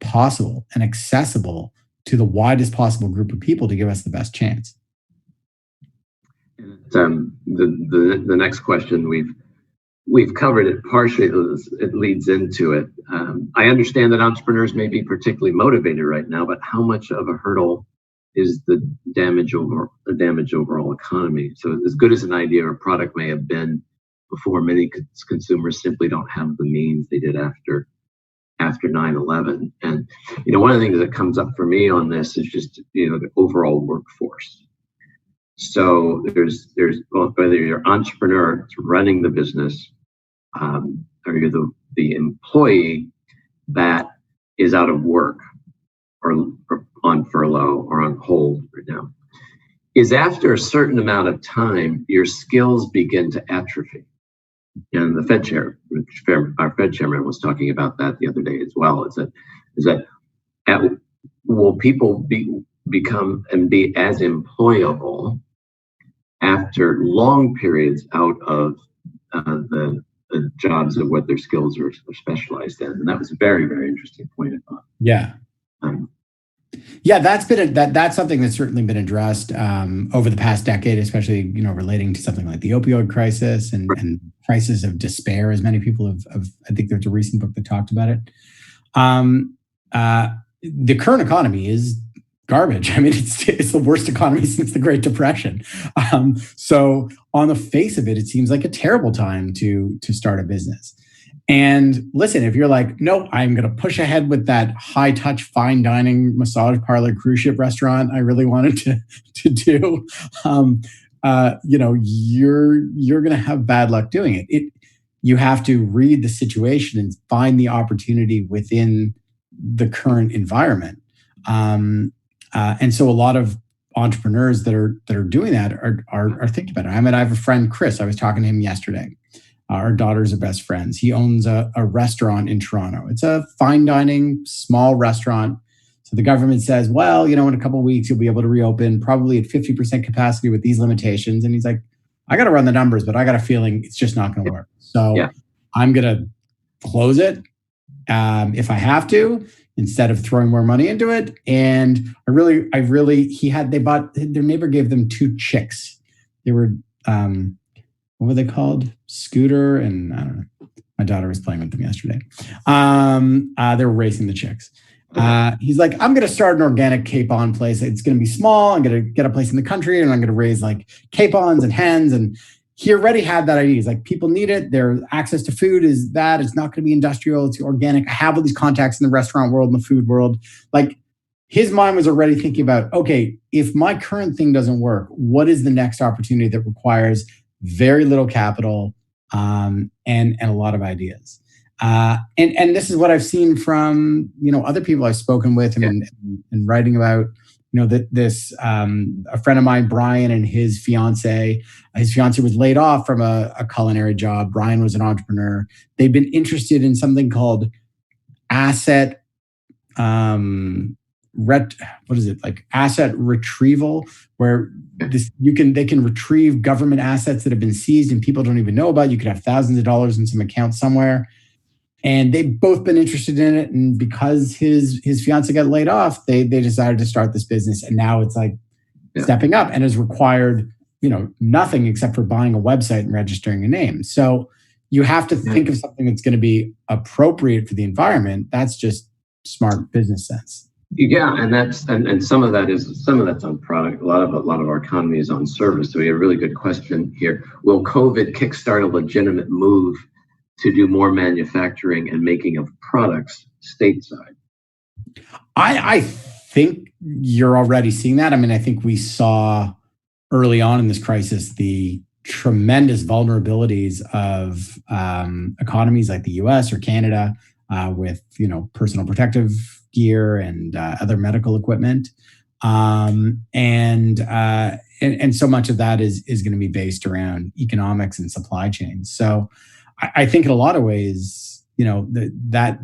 possible and accessible to the widest possible group of people to give us the best chance. The next question we've covered it partially. It leads into it. I understand that entrepreneurs may be particularly motivated right now, but how much of a hurdle is the damage overall economy? So as good as an idea or product may have been before, many consumers simply don't have the means they did after 9/11. And one of the things that comes up for me on this is just the overall workforce. So there's whether you're an entrepreneur running the business, or you're the employee that is out of work or on furlough or on hold right now, is after a certain amount of time, your skills begin to atrophy. And the our Fed chairman was talking about that the other day as well. Is that will people become and be as employable after long periods out of the jobs of what their skills are specialized in? And that was a very, very interesting point I thought. Yeah. Yeah, that's something that's certainly been addressed over the past decade, especially relating to something like the opioid crisis and crisis of despair, as many people have. I think there's a recent book that talked about it. The current economy is garbage. I mean, it's the worst economy since the Great Depression. So on the face of it, it seems like a terrible time to start a business. And listen, if you're like, no, I'm going to push ahead with that high touch, fine dining, massage parlor, cruise ship restaurant I really wanted to do, you're going to have bad luck doing it. You have to read the situation and find the opportunity within the current environment. And so a lot of entrepreneurs that are doing that are thinking about it. I mean, I have a friend, Chris. I was talking to him yesterday. Our daughters are best friends. He owns a restaurant in Toronto. It's a fine dining, small restaurant. So the government says, well, in a couple of weeks, you'll be able to reopen probably at 50% capacity with these limitations. And he's like, I got to run the numbers, but I got a feeling it's just not going to work. So I'm going to close it if I have to, instead of throwing more money into it. And their neighbor gave them 2 chicks. They were, what were they called? Scooter and I don't know. My daughter was playing with them yesterday. They were racing the chicks. He's like, I'm going to start an organic capon place. It's going to be small. I'm going to get a place in the country and I'm going to raise like capons and hens. And he already had that idea. He's like, people need it. Their access to food is that. It's not going to be industrial. It's organic. I have all these contacts in the restaurant world and the food world. Like his mind was already thinking about, okay, if my current thing doesn't work, what is the next opportunity that requires very little capital and a lot of ideas. And this is what I've seen from other people I've spoken with and writing about. A friend of mine, Brian, and his fiance. His fiance was laid off from a culinary job. Brian was an entrepreneur. They've been interested in something called asset. Asset retrieval, where they can retrieve government assets that have been seized and people don't even know about. You could have thousands of dollars in some account somewhere. And they've both been interested in it. And because his fiance got laid off, they decided to start this business. And now it's like stepping up and has required, nothing except for buying a website and registering a name. So you have to think of something that's going to be appropriate for the environment. That's just smart business sense. Yeah, and some of that's on product. A lot of our economy is on service. So we have a really good question here. Will COVID kickstart a legitimate move to do more manufacturing and making of products stateside? I think you're already seeing that. I mean, I think we saw early on in this crisis the tremendous vulnerabilities of economies like the US or Canada with personal protective gear and other medical equipment. And so much of that is going to be based around economics and supply chains. So I think in a lot of ways, that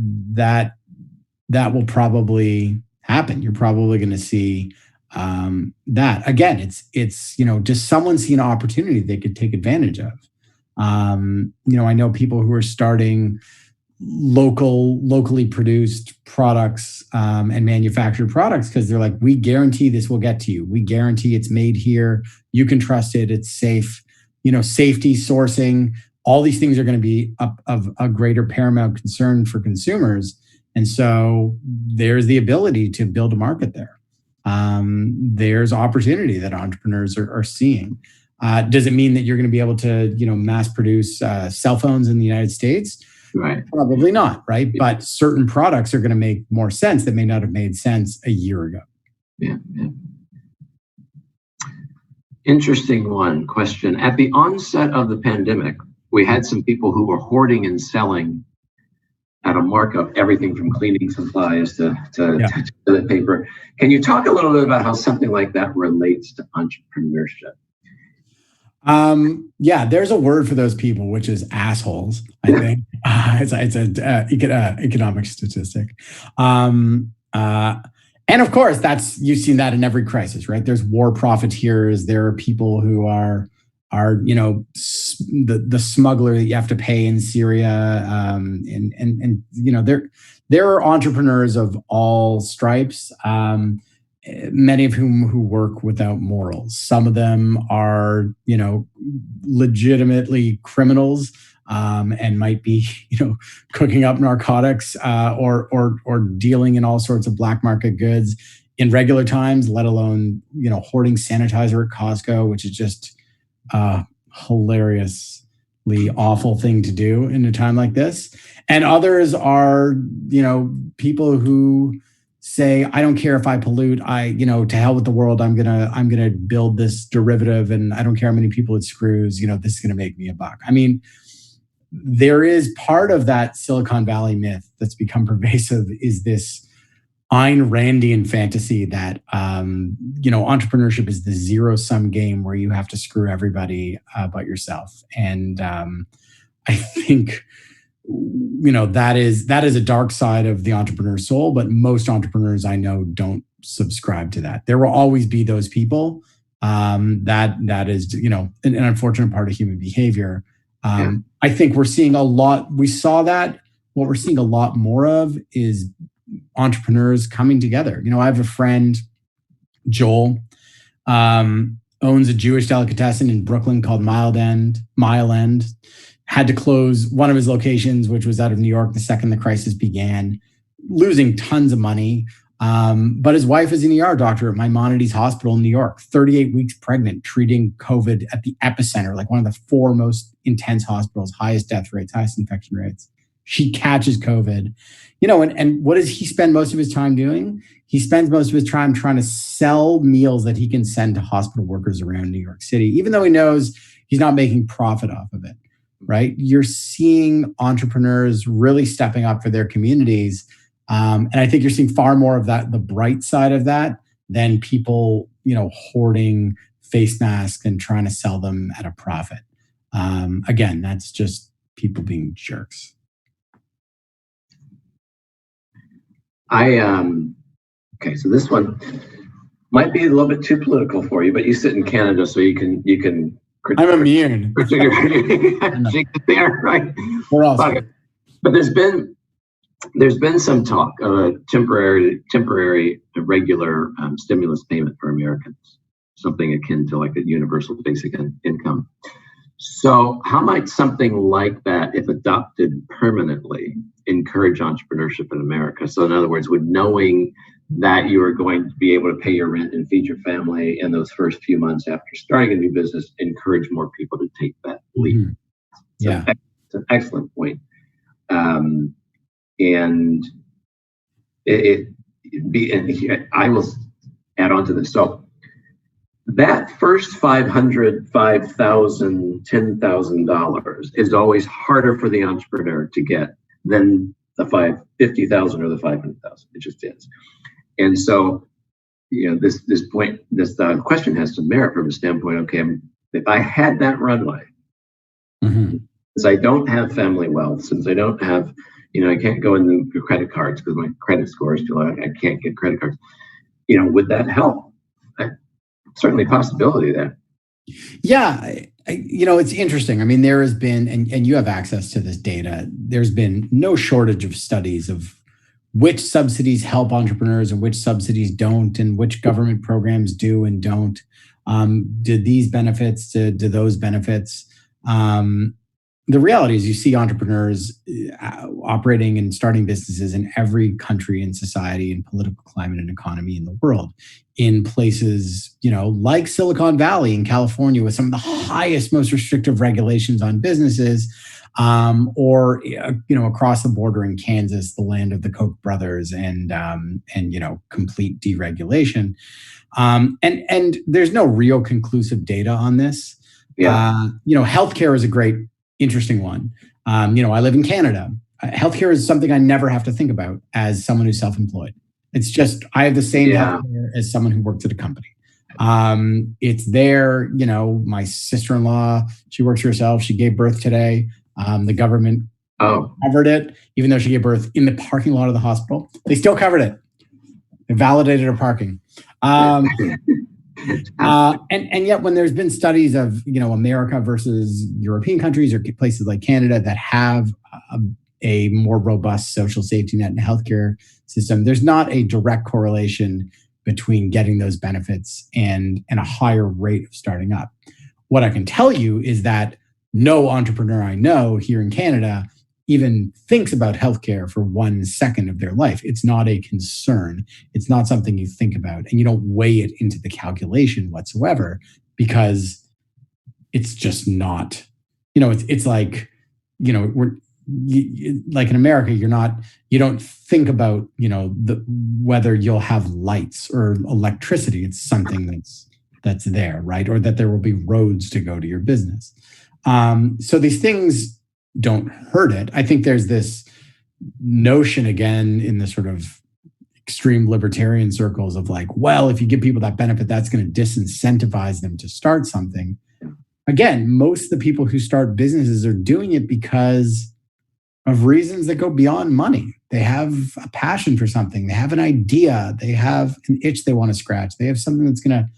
will probably happen. You're probably going to see that. Again, it's does someone see an opportunity they could take advantage of? I know people who are starting locally produced products and manufactured products because they're like, we guarantee this will get to you. We guarantee it's made here. You can trust it. It's safe. Safety, sourcing, all these things are going to be of a greater paramount concern for consumers. And so there's the ability to build a market there. There's opportunity that entrepreneurs are seeing. Does it mean that you're going to be able to, mass produce cell phones in the United States? Right. Probably not, right? But certain products are going to make more sense that may not have made sense a year ago. Yeah. Interesting question. At the onset of the pandemic, we had some people who were hoarding and selling at a markup, everything from cleaning supplies to toilet paper. Can you talk a little bit about how something like that relates to entrepreneurship? There's a word for those people, which is assholes. I think it's an economic statistic. And of course, you've seen that in every crisis, right? There's war profiteers. There are people who are the smuggler that you have to pay in Syria, and there are entrepreneurs of all stripes. Many of whom who work without morals. Some of them are, legitimately criminals and might be, cooking up narcotics or dealing in all sorts of black market goods. in regular times, let alone, hoarding sanitizer at Costco, which is just a hilariously awful thing to do in a time like this. And others are, people who say, I don't care if I pollute, to hell with the world, I'm gonna build this derivative, and I don't care how many people it screws, this is gonna make me a buck. I mean, there is part of that Silicon Valley myth that's become pervasive is this Ayn Randian fantasy that, entrepreneurship is the zero-sum game where you have to screw everybody but yourself. And I think, that is a dark side of the entrepreneur soul, but most entrepreneurs I know don't subscribe to that. There will always be those people. That is, an unfortunate part of human behavior. I think we're seeing a lot. We saw that. What we're seeing a lot more of is entrepreneurs coming together. I have a friend, Joel, owns a Jewish delicatessen in Brooklyn called Mile End. Had to close one of his locations, which was out of New York, the second the crisis began, losing tons of money. But his wife is an ER doctor at Maimonides Hospital in New York, 38 weeks pregnant, treating COVID at the epicenter, like one of the 4 most intense hospitals, highest death rates, highest infection rates. She catches COVID, and what does he spend most of his time doing? He spends most of his time trying to sell meals that he can send to hospital workers around New York City, even though he knows he's not making profit off of it, right? You're seeing entrepreneurs really stepping up for their communities. And I think you're seeing far more of that, the bright side of that, than people, hoarding face masks and trying to sell them at a profit. Again, that's just people being jerks. Okay, so this one might be a little bit too political for you, but you sit in Canada, so you can. I'm immune. There, right? We're all but there's been some talk of a temporary regular stimulus payment for Americans, something akin to like a universal basic income. So how might something like that, if adopted permanently, encourage entrepreneurship in America? So in other words, would knowing that you are going to be able to pay your rent and feed your family in those first few months after starting a new business encourage more people to take that leap? Mm-hmm. Yeah. So it's an excellent point. And I will add on to this. So that first $500, $5,000, $10,000 is always harder for the entrepreneur to get than the $50,000 or the $500,000. It just is. And so, this question has some merit from a standpoint. Okay, if I had that runway, since I don't have family wealth, since I don't have, I can't go into credit cards because my credit score is too low. I can't get credit cards. Would that help? Certainly a possibility there. Yeah. It's interesting. I mean, there has been, and you have access to this data, there's been no shortage of studies of which subsidies help entrepreneurs and which subsidies don't, and which government programs do and don't. Do these benefits, do those benefits? The reality is you see entrepreneurs operating and starting businesses in every country and society and political climate and economy in the world, in places, like Silicon Valley in California with some of the highest, most restrictive regulations on businesses, or across the border in Kansas, the land of the Koch brothers, and complete deregulation. And there's no real conclusive data on this. Yeah. Healthcare is a great, interesting one. I live in Canada. Healthcare is something I never have to think about as someone who's self-employed. It's just, I have the same healthcare as someone who works at a company. It's there, my sister-in-law, she works for herself. She gave birth today. The government covered it, even though she gave birth in the parking lot of the hospital. They still covered it. They validated her parking. And yet when there's been studies of, America versus European countries or places like Canada that have a more robust social safety net and healthcare system, there's not a direct correlation between getting those benefits and a higher rate of starting up. What I can tell you is that no entrepreneur I know here in Canada even thinks about healthcare for 1 second of their life. It's not a concern. It's not something you think about, and you don't weigh it into the calculation whatsoever, because it's just not, it's like, like in America, you don't think about, whether you'll have lights or electricity. It's something that's there, right? Or that there will be roads to go to your business. So these things don't hurt it. I think there's this notion again in the sort of extreme libertarian circles of like, well, if you give people that benefit, that's going to disincentivize them to start something. Again, most of the people who start businesses are doing it because of reasons that go beyond money. They have a passion for something. They have an idea. They have an itch they want to scratch. They have something that's going to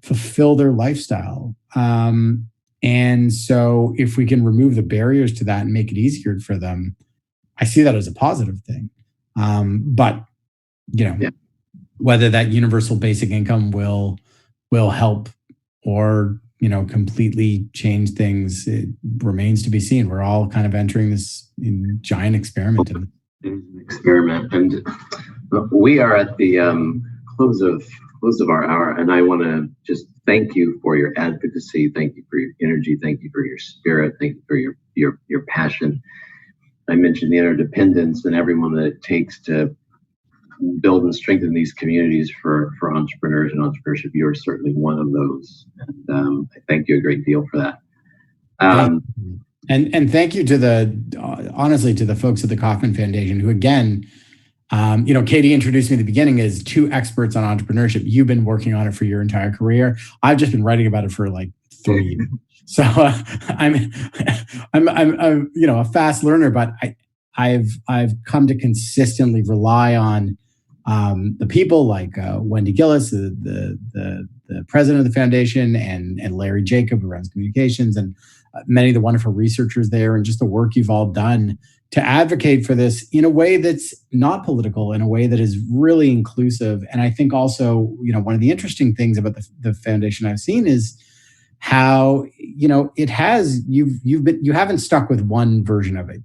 fulfill their lifestyle. And so if we can remove the barriers to that and make it easier for them, I see that as a positive thing. But, whether that universal basic income will help or, completely change things, it remains to be seen. We're all kind of entering this giant experiment. And we are at the close of our hour, and I want to just thank you for your advocacy. Thank you for your energy. Thank you for your spirit. Thank you for your passion. I mentioned the interdependence and everyone that it takes to build and strengthen these communities for entrepreneurs and entrepreneurship. You are certainly one of those, and I thank you a great deal for that. And thank you to honestly to the folks at the Kauffman Foundation, who again, Katie introduced me at the beginning as 2 experts on entrepreneurship. You've been working on it for your entire career. I've just been writing about it for like 3 years. So I'm a fast learner, but I've come to consistently rely on the people like Wendy Gillis, the president of the foundation, and Larry Jacob, who runs communications, and many of the wonderful researchers there, and just the work you've all done to advocate for this in a way that's not political, in a way that is really inclusive. And I think also, one of the interesting things about the foundation I've seen is how, it has, you haven't stuck with one version of it.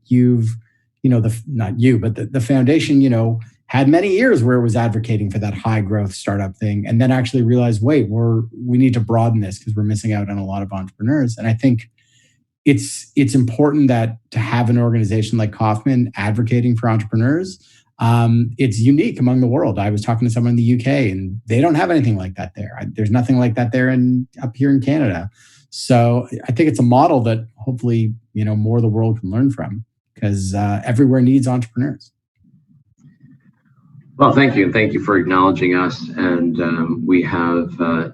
Not you, but the foundation, had many years where it was advocating for that high growth startup thing, and then actually realized, wait, we need to broaden this because we're missing out on a lot of entrepreneurs. And I think it's important that to have an organization like Kauffman advocating for entrepreneurs, it's unique among the world. I was talking to someone in the UK, and they don't have anything like that there. There's nothing like that there up here in Canada. So I think it's a model that hopefully, more of the world can learn from, because everywhere needs entrepreneurs. Well, thank you. And thank you for acknowledging us. And we have a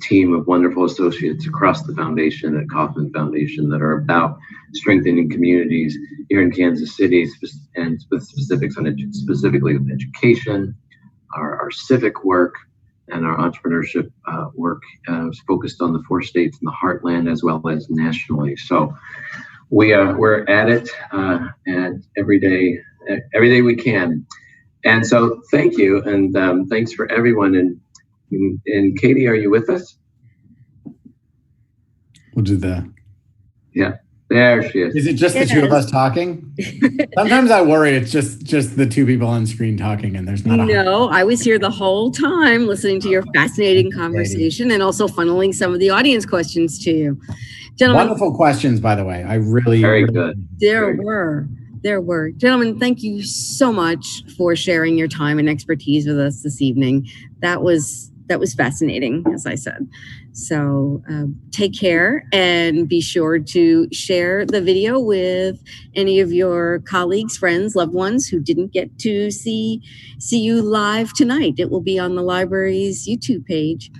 team of wonderful associates across the foundation at Kauffman Foundation that are about strengthening communities here in Kansas City, and with specifics on specifically with education, our civic work, and our entrepreneurship work focused on the 4 states in the heartland as well as nationally. So we're at it and every day we can. And so thank you, and thanks for everyone. And Katie, are you with us? We'll do that. Yeah, there she is. Is it just the 2 of us talking? Sometimes I worry it's just the 2 people on screen talking, and there's not. No, I was here the whole time listening to your fascinating conversation, and also funneling some of the audience questions to you, gentlemen. Wonderful questions, by the way. I really very good. There were. Gentlemen, thank you so much for sharing your time and expertise with us this evening. That was fascinating, as I said. So take care, and be sure to share the video with any of your colleagues, friends, loved ones who didn't get to see you live tonight. It will be on the library's YouTube page.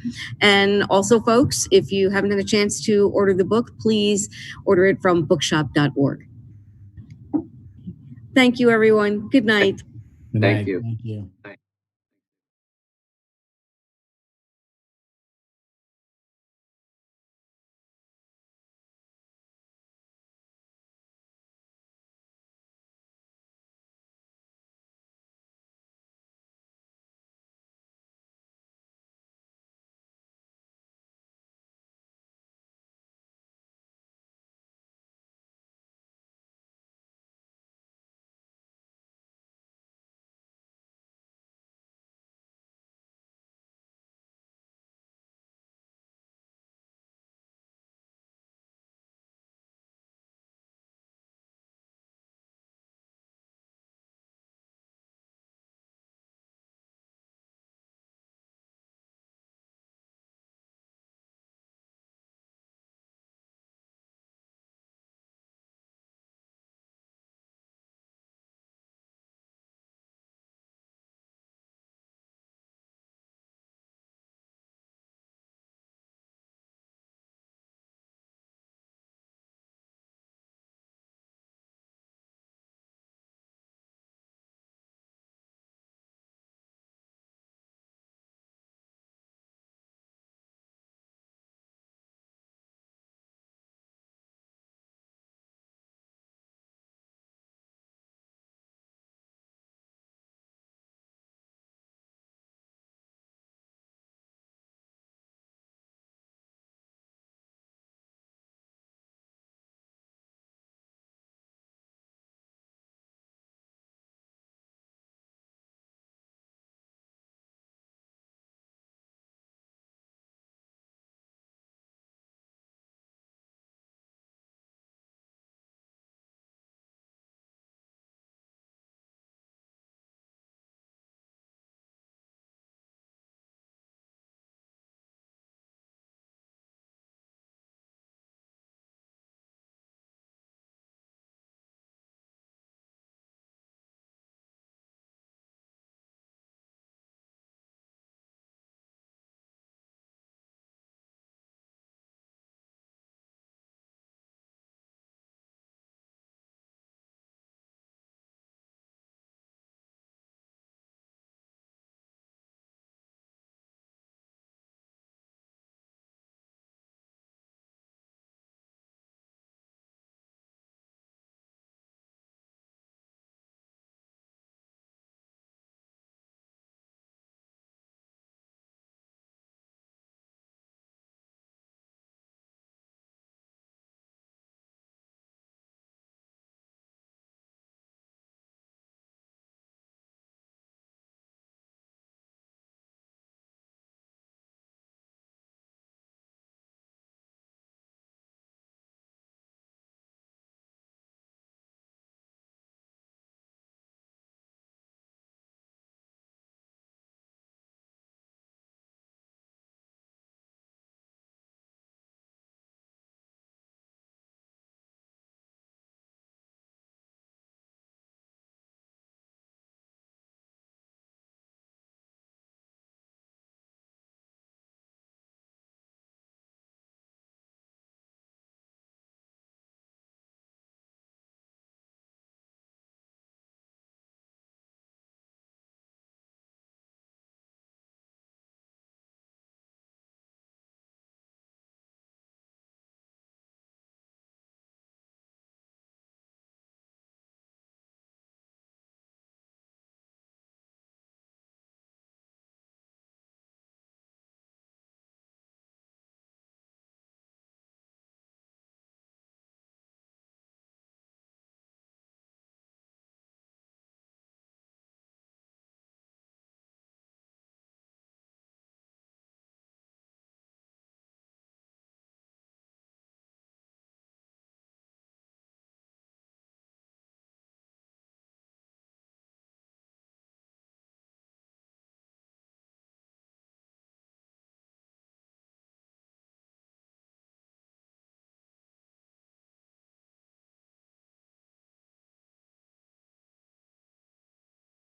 And also, folks, if you haven't had a chance to order the book, please order it from bookshop.org. Thank you, everyone. Good night. Good night. Thank you. Thank you.